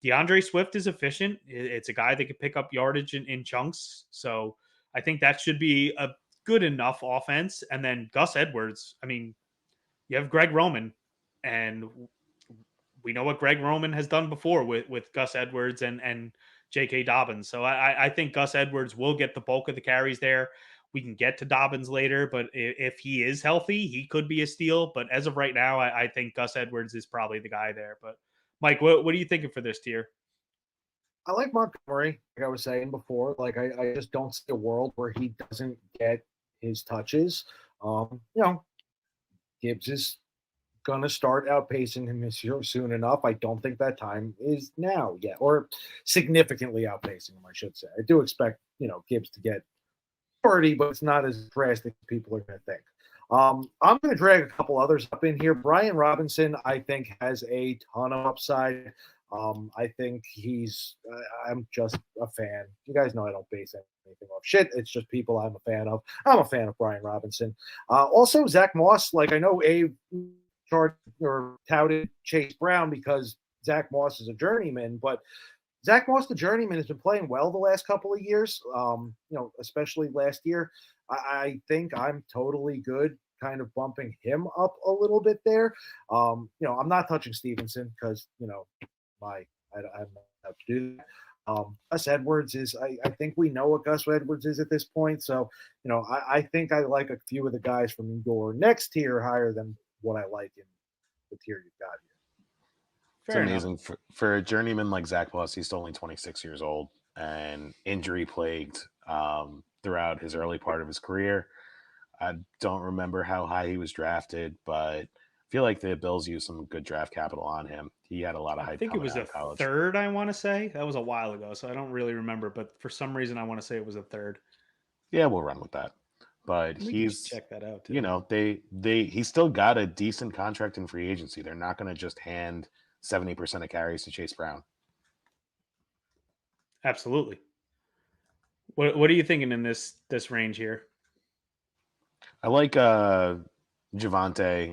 DeAndre Swift is efficient. It's a guy that can pick up yardage in chunks. So I think that should be a good enough offense. And then Gus Edwards, I mean, you have Greg Roman, and we know what Greg Roman has done before with Gus Edwards and J.K. Dobbins. So I think Gus Edwards will get the bulk of the carries there. We can get to Dobbins later, but if he is healthy, he could be a steal. But as of right now, I think Gus Edwards is probably the guy there. But Mike, what are you thinking for this tier? I like Montgomery, like I was saying before. Like I just don't see a world where he doesn't get his touches. Gibbs is going to start outpacing him this year soon enough. I don't think that time is now yet, or significantly outpacing him, I should say. I do expect, Gibbs to get 30, but it's not as drastic as people are going to think. I'm going to drag a couple others up in here. Bijan Robinson, I think, has a ton of upside. I think I'm just a fan. You guys know I don't base anything off shit. It's just people I'm a fan of. I'm a fan of Bijan Robinson. Also, Zach Moss, like I know Abe touted Chase Brown because Zach Moss is a journeyman, but Zach Moss, the journeyman, has been playing well the last couple of years, especially last year. I think I'm totally good kind of bumping him up a little bit there. I'm not touching Stevenson because, I'm not to do that. Gus Edwards is, I think we know what Gus Edwards is at this point. So, I think I like a few of the guys from your next tier higher than what I like in the tier you've got here. It's amazing for a journeyman like Zach Moss. He's only 26 years old and injury plagued throughout his early part of his career. I don't remember how high he was drafted, but I feel like the Bills used some good draft capital on him. He had a lot of hype. I think it was a third, I want to say. That was a while ago, so I don't really remember. But for some reason, I want to say it was a third. Yeah, we'll run with that. But he's check that out too. He's still got a decent contract in free agency. They're not going to just hand 70% of carries to Chase Brown. Absolutely. What are you thinking in this range here? I like Javonte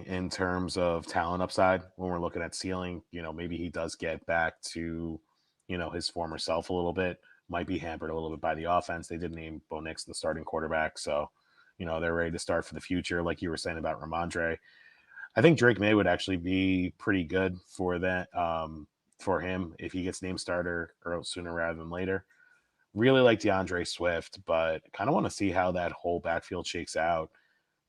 in terms of talent upside when we're looking at ceiling. Maybe he does get back to, his former self a little bit. Might be hampered a little bit by the offense. They did name Bo Nix the starting quarterback. So, they're ready to start for the future. Like you were saying about Ramondre. I think Drake May would actually be pretty good for that, for him if he gets named starter sooner rather than later. Really like DeAndre Swift, but kind of want to see how that whole backfield shakes out.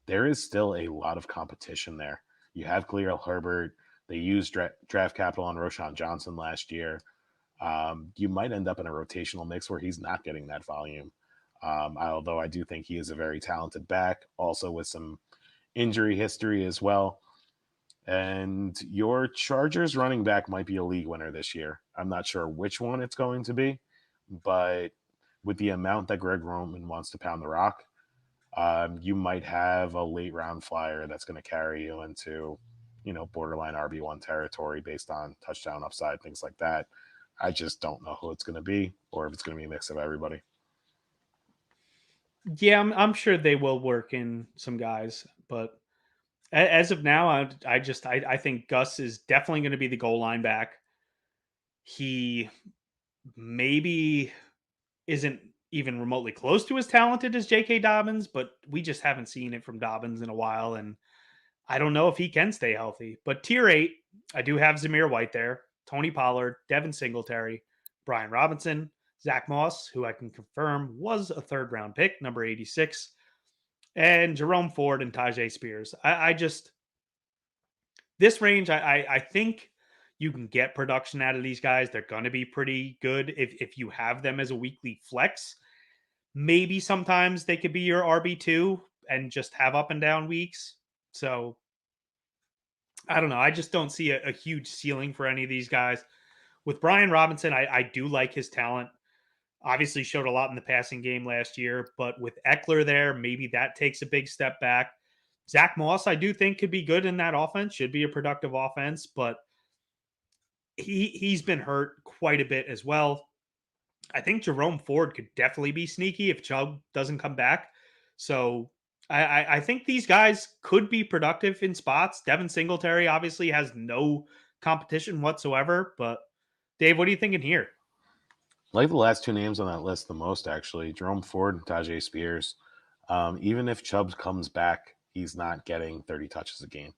There is still a lot of competition there. You have Khalil Herbert. They used draft capital on Roschon Johnson last year. you might end up in a rotational mix where he's not getting that volume. Although I do think he is a very talented back, also with some injury history as well. And your Chargers running back might be a league winner this year. I'm not sure which one it's going to be, but with the amount that Greg Roman wants to pound the rock, you might have a late round flyer that's going to carry you into, borderline RB1 territory based on touchdown upside, things like that. I just don't know who it's going to be or if it's going to be a mix of everybody. Yeah, I'm sure they will work in some guys, but as of now, I think Gus is definitely going to be the goal line back. He maybe isn't even remotely close to as talented as J.K. Dobbins, but we just haven't seen it from Dobbins in a while, and I don't know if he can stay healthy. But tier 8, I do have Zamir White there, Tony Pollard, Devin Singletary, Brian Robinson, Zach Moss, who I can confirm was a third-round pick, number 86, and Jerome Ford and Tajay Spears. I just this range, I think you can get production out of these guys. They're going to be pretty good if you have them as a weekly flex. Maybe sometimes they could be your RB2 and just have up and down weeks. So I don't know. I just don't see a huge ceiling for any of these guys. With Brian Robinson, I do like his talent. Obviously showed a lot in the passing game last year, but with Eckler there, maybe that takes a big step back. Zach Moss, I do think could be good in that offense, should be a productive offense, but he's been hurt quite a bit as well. I think Jerome Ford could definitely be sneaky if Chubb doesn't come back. So I think these guys could be productive in spots. Devin Singletary obviously has no competition whatsoever, but Dave, what are you thinking here? I like the last two names on that list the most, actually. Jerome Ford and Tajay Spears. Even if Chubb comes back, he's not getting 30 touches a game.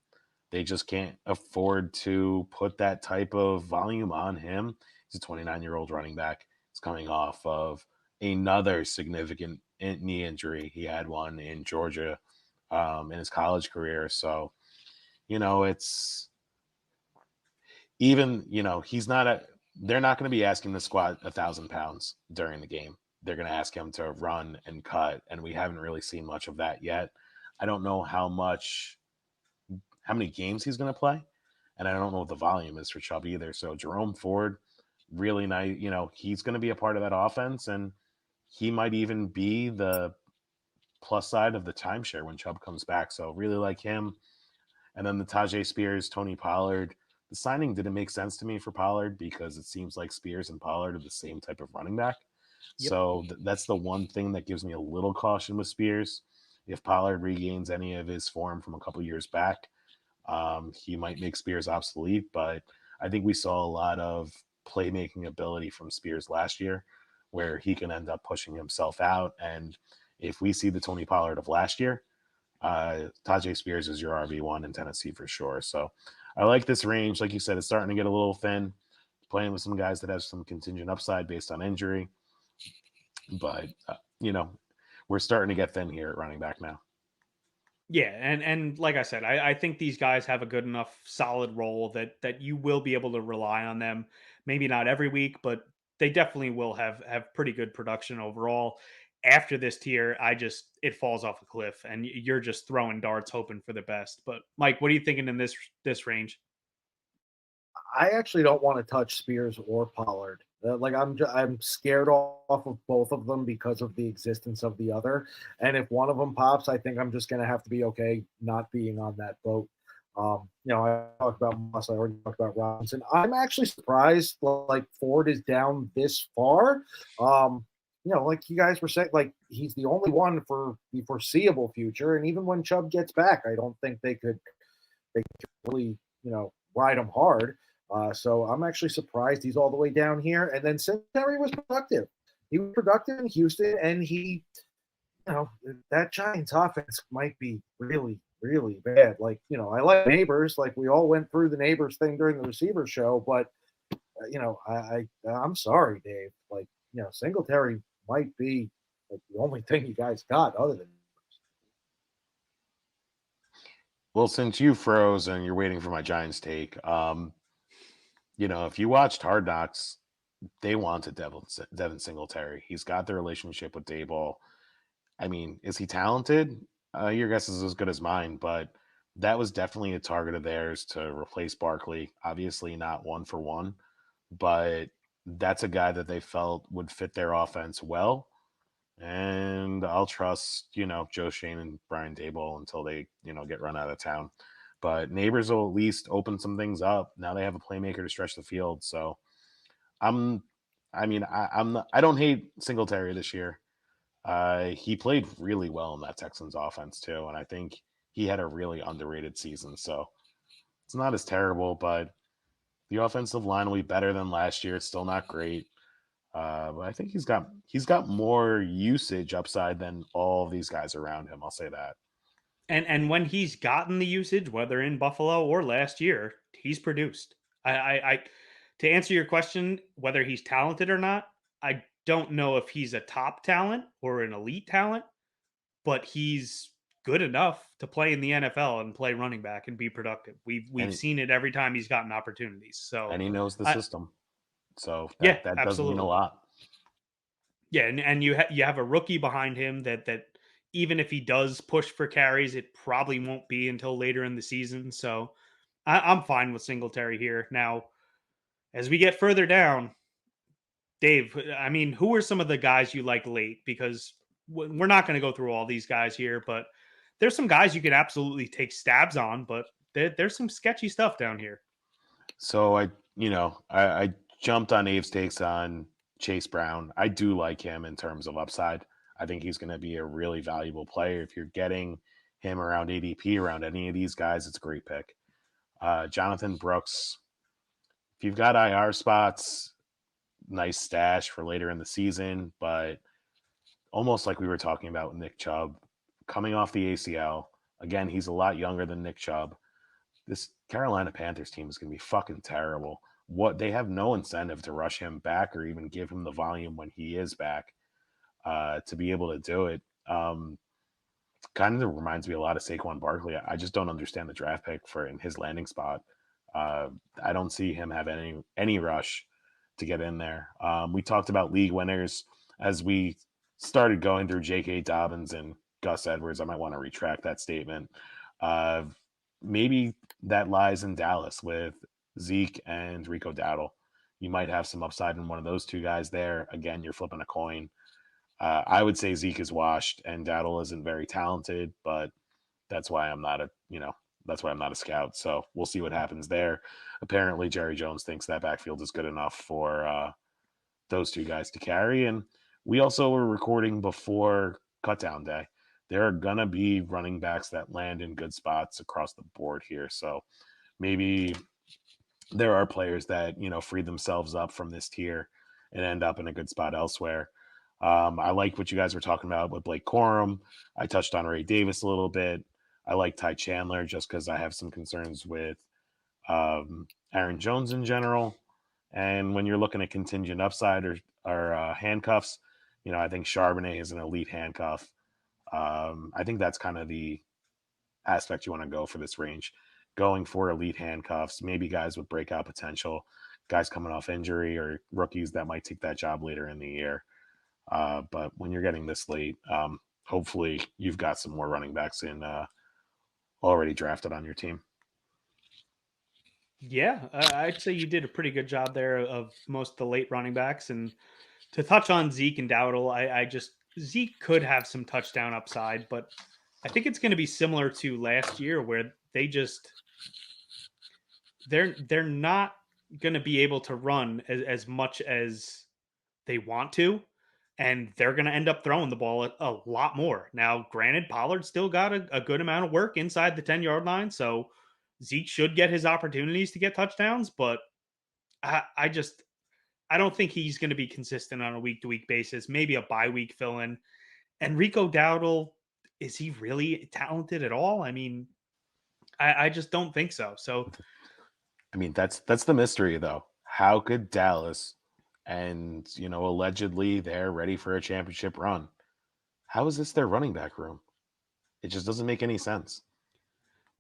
They just can't afford to put that type of volume on him. He's a 29-year-old running back. He's coming off of another significant knee injury. He had one in Georgia in his college career. So, it's even, he's not they're not going to be asking the squad 1,000 pounds during the game. They're going to ask him to run and cut. And we haven't really seen much of that yet. I don't know how many games he's going to play. And I don't know what the volume is for Chubb either. So Jerome Ford, really nice. He's going to be a part of that offense. And he might even be the plus side of the timeshare when Chubb comes back. So really like him. And then the Tajay Spears, Tony Pollard. The signing didn't make sense to me for Pollard because it seems like Spears and Pollard are the same type of running back. Yep. So that's the one thing that gives me a little caution with Spears. If Pollard regains any of his form from a couple years back, he might make Spears obsolete. But I think we saw a lot of playmaking ability from Spears last year where he can end up pushing himself out. And if we see the Tony Pollard of last year, Tajay Spears is your RB1 in Tennessee for sure. So I like this range. Like you said, it's starting to get a little thin, playing with some guys that have some contingent upside based on injury. But, we're starting to get thin here at running back now. Yeah, and like I said, I think these guys have a good enough solid role that you will be able to rely on them. Maybe not every week, but they definitely will have pretty good production overall. After this tier, it falls off a cliff, and you're just throwing darts, hoping for the best. But Mike, what are you thinking in this range? I actually don't want to touch Spears or Pollard. I'm scared off of both of them because of the existence of the other. And if one of them pops, I think I'm just going to have to be okay not being on that boat. I talked about Moss. I already talked about Robinson. I'm actually surprised like Ford is down this far. Like you guys were saying, like he's the only one for the foreseeable future. And even when Chubb gets back, I don't think they could really, ride him hard. So I'm actually surprised he's all the way down here. And then Singletary was productive. He was productive in Houston, and he, that Giants offense might be really, really bad. Like, I like Neighbors. Like we all went through the Neighbors thing during the receiver show, but I'm sorry, Dave. Like, Singletary might be like the only thing you guys got other than. Well, since you froze and you're waiting for my Giants take, if you watched Hard Knocks, they wanted Devin Singletary. He's got the relationship with Daboll. I mean, is he talented? Your guess is as good as mine, but that was definitely a target of theirs to replace Barkley. Obviously, not one for one, but that's a guy that they felt would fit their offense well. And I'll trust, Joe Shane and Brian Daboll until they, get run out of town. But Neighbors will at least open some things up. Now they have a playmaker to stretch the field. So I'm, I don't hate Singletary this year. He played really well in that Texans offense too, and I think he had a really underrated season. So it's not as terrible, but the offensive line will be better than last year. It's still not great, but I think he's got more usage upside than all of these guys around him. I'll say that. And when he's gotten the usage, whether in Buffalo or last year, he's produced. I to answer your question, whether he's talented or not, I don't know if he's a top talent or an elite talent, but he's good enough to play in the NFL and play running back and be productive. We've seen it every time he's gotten opportunities. So and he knows the system. So yeah, that does absolutely mean a lot. Yeah, and you have a rookie behind him that even if he does push for carries, it probably won't be until later in the season. So I'm fine with Singletary here. Now, as we get further down, Dave, I mean, who are some of the guys you like late? Because we're not going to go through all these guys here, but there's some guys you could absolutely take stabs on, but there's some sketchy stuff down here. So I jumped on Abe's takes on Chase Brown. I do like him in terms of upside. I think he's going to be a really valuable player. If you're getting him around ADP, around any of these guys, it's a great pick. Jonathan Brooks, if you've got IR spots, nice stash for later in the season, but almost like we were talking about with Nick Chubb, coming off the ACL. Again, he's a lot younger than Nick Chubb. This Carolina Panthers team is going to be fucking terrible. They have no incentive to rush him back or even give him the volume when he is back to be able to do it. Kind of reminds me a lot of Saquon Barkley. I just don't understand the draft pick for in his landing spot. I don't see him have any rush to get in there. We talked about league winners as we started going through J.K. Dobbins and Gus Edwards. I might want to retract that statement. Maybe that lies in Dallas with Zeke and Rico Dowdle. You might have some upside in one of those two guys there. Again, you're flipping a coin. I would say Zeke is washed and Dowdle isn't very talented, but that's why I'm not a scout. So we'll see what happens there. Apparently, Jerry Jones thinks that backfield is good enough for those two guys to carry. And we also were recording before cutdown day. There are going to be running backs that land in good spots across the board here. So maybe there are players that, free themselves up from this tier and end up in a good spot elsewhere. I like what you guys were talking about with Blake Corum. I touched on Ray Davis a little bit. I like Ty Chandler just because I have some concerns with Aaron Jones in general. And when you're looking at contingent upside or handcuffs, I think Charbonnet is an elite handcuff. I think that's kind of the aspect you want to go for this range. Going for elite handcuffs, maybe guys with breakout potential, guys coming off injury or rookies that might take that job later in the year. But when you're getting this late, hopefully you've got some more running backs in already drafted on your team. Yeah, I'd say you did a pretty good job there of most of the late running backs. And to touch on Zeke and Dowdle, Zeke could have some touchdown upside, but I think it's going to be similar to last year where they're not going to be able to run as much as they want to, and they're going to end up throwing the ball a lot more. Now, granted, Pollard still got a good amount of work inside the 10-yard line, so Zeke should get his opportunities to get touchdowns, but I don't think he's going to be consistent on a week-to-week basis. Maybe a bye-week fill-in. And Rico Dowdle, is he really talented at all? I mean, I just don't think so. So, I mean, that's the mystery, though. How could Dallas, and allegedly they're ready for a championship run, how is this their running back room? It just doesn't make any sense.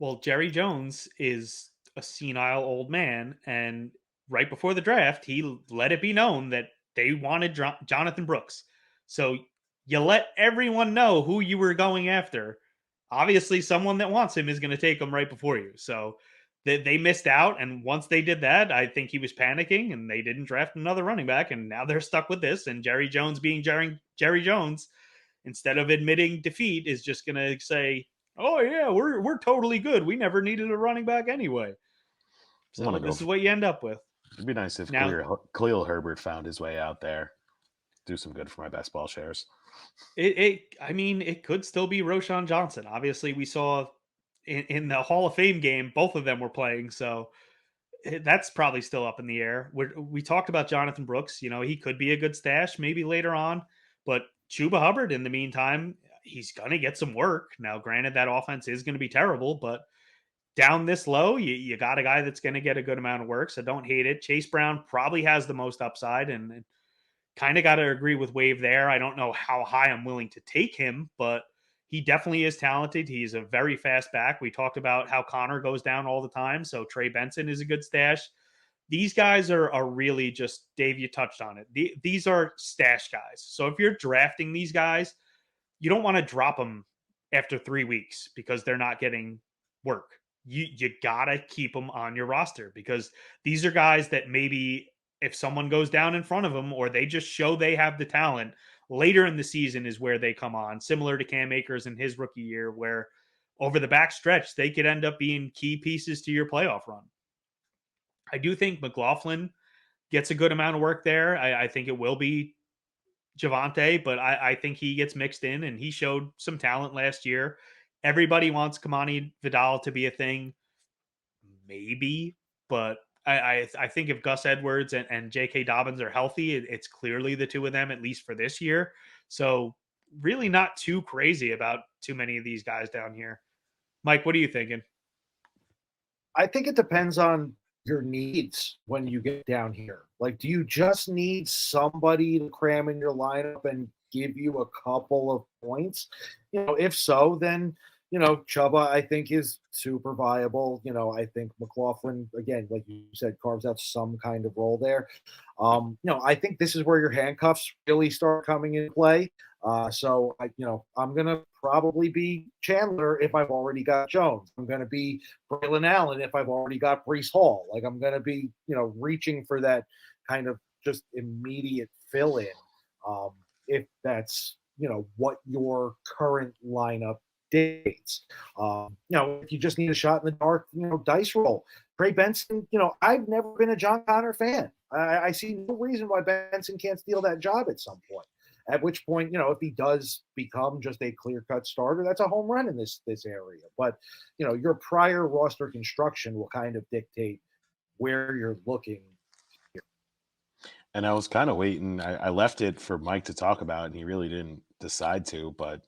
Well, Jerry Jones is a senile old man, and right before the draft, he let it be known that they wanted Jonathan Brooks. So you let everyone know who you were going after. Obviously, someone that wants him is going to take him right before you. So they missed out. And once they did that, I think he was panicking and they didn't draft another running back. And now they're stuck with this. And Jerry Jones being Jerry Jones, instead of admitting defeat, is just going to say, oh, yeah, we're totally good. We never needed a running back anyway. So this is what you end up with. It'd be nice if Khalil Herbert found his way out there. Do some good for my best ball shares. It could still be Roschon Johnson. Obviously, we saw in the Hall of Fame game, both of them were playing. So that's probably still up in the air. We talked about Jonathan Brooks. You know, he could be a good stash maybe later on. But Chuba Hubbard, in the meantime, he's going to get some work. Now, granted, that offense is going to be terrible, but down this low, you got a guy that's going to get a good amount of work. So don't hate it. Chase Brown probably has the most upside, and kind of got to agree with Wave there. I don't know how high I'm willing to take him, but he definitely is talented. He's a very fast back. We talked about how Connor goes down all the time. So Trey Benson is a good stash. These guys are really just, Dave, you touched on it. These are stash guys. So if you're drafting these guys, you don't want to drop them after 3 weeks because they're not getting work. You got to keep them on your roster because these are guys that maybe if someone goes down in front of them or they just show they have the talent, later in the season is where they come on, similar to Cam Akers in his rookie year, where over the back stretch, they could end up being key pieces to your playoff run. I do think McLaughlin gets a good amount of work there. I think it will be Javonte, but I think he gets mixed in, and he showed some talent last year. Everybody wants Kamani Vidal to be a thing. Maybe, but I think if Gus Edwards and J.K. Dobbins are healthy, it's clearly the two of them, at least for this year. So really not too crazy about too many of these guys down here. Mike, what are you thinking? I think it depends on your needs when you get down here. Like, do you just need somebody to cram in your lineup and give you a couple of points? You know, if so, then, you know, Chuba, I think, is super viable. You know, I think McLaughlin, again, like you said, carves out some kind of role there. You know, I think this is where your handcuffs really start coming into play. So, I'm going to probably be Chandler if I've already got Jones. I'm going to be Braylon Allen if I've already got Breece Hall. Like, I'm going to be, reaching for that kind of just immediate fill-in if that's, what your current lineup dictates. If you just need a shot in the dark, dice roll. Trey Benson, I've never been a John Connor fan. I see no reason why Benson can't steal that job at some point. At which point, if he does become just a clear-cut starter, that's a home run in this area. But, your prior roster construction will kind of dictate where you're looking here. And I was kind of waiting. I left it for Mike to talk about, and he really didn't decide to. But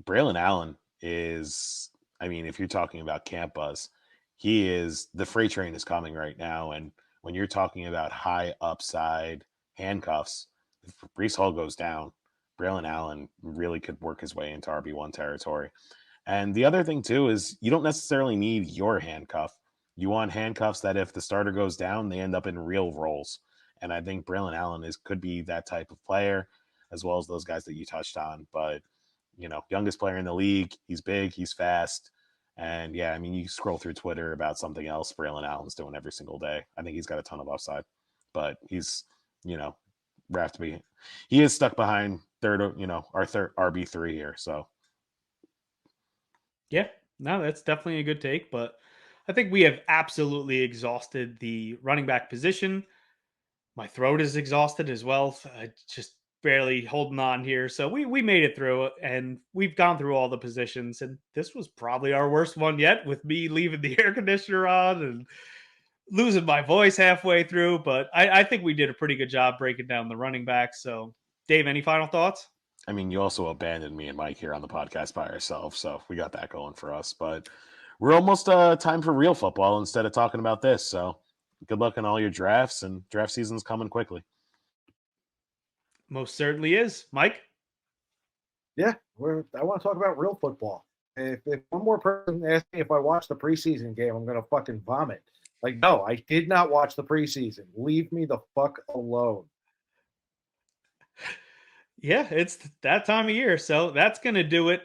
Braylon Allen is, if you're talking about camp buzz, he is, the freight train is coming right now. And when you're talking about high upside handcuffs, if Breece Hall goes down, Braylon Allen really could work his way into RB1 territory. And the other thing, too, is you don't necessarily need your handcuff. You want handcuffs that if the starter goes down, they end up in real roles. And I think Braylon Allen could be that type of player, as well as those guys that you touched on. But, youngest player in the league. He's big. He's fast. And, yeah, you scroll through Twitter about something else Braylon Allen's doing every single day. I think he's got a ton of upside. But he's, he is stuck behind our third RB3 here. So, yeah, no, that's definitely a good take. But I think we have absolutely exhausted the running back position. My throat is exhausted as well. I just barely holding on here. So we made it through, and we've gone through all the positions. And this was probably our worst one yet, with me leaving the air conditioner on and losing my voice halfway through, but I think we did a pretty good job breaking down the running backs. So, Dave, any final thoughts? You also abandoned me and Mike here on the podcast by ourselves, so we got that going for us. But we're almost time for real football instead of talking about this. So, good luck on all your drafts, and draft season's coming quickly. Most certainly is. Mike? Yeah, I want to talk about real football. If one more person asks me if I watched the preseason game, I'm going to fucking vomit. Like, no, I did not watch the preseason. Leave me the fuck alone. Yeah, it's that time of year. So that's going to do it.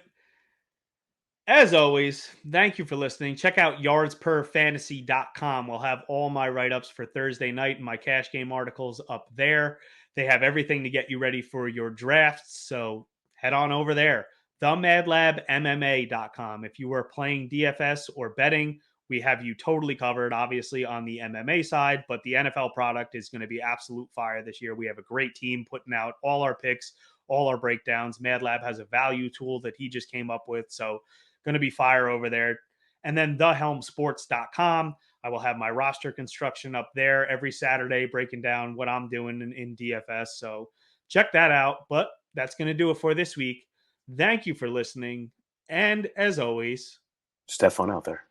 As always, thank you for listening. Check out yardsperfantasy.com. We'll have all my write-ups for Thursday night and my cash game articles up there. They have everything to get you ready for your drafts. So head on over there. TheMadLabMMA.com. If you were playing DFS or betting, we have you totally covered, obviously, on the MMA side, but the NFL product is going to be absolute fire this year. We have a great team putting out all our picks, all our breakdowns. MadLab has a value tool that he just came up with. So going to be fire over there. And then thehelmsports.com. I will have my roster construction up there every Saturday, breaking down what I'm doing in DFS. So check that out. But that's going to do it for this week. Thank you for listening. And as always, Just have fun out there.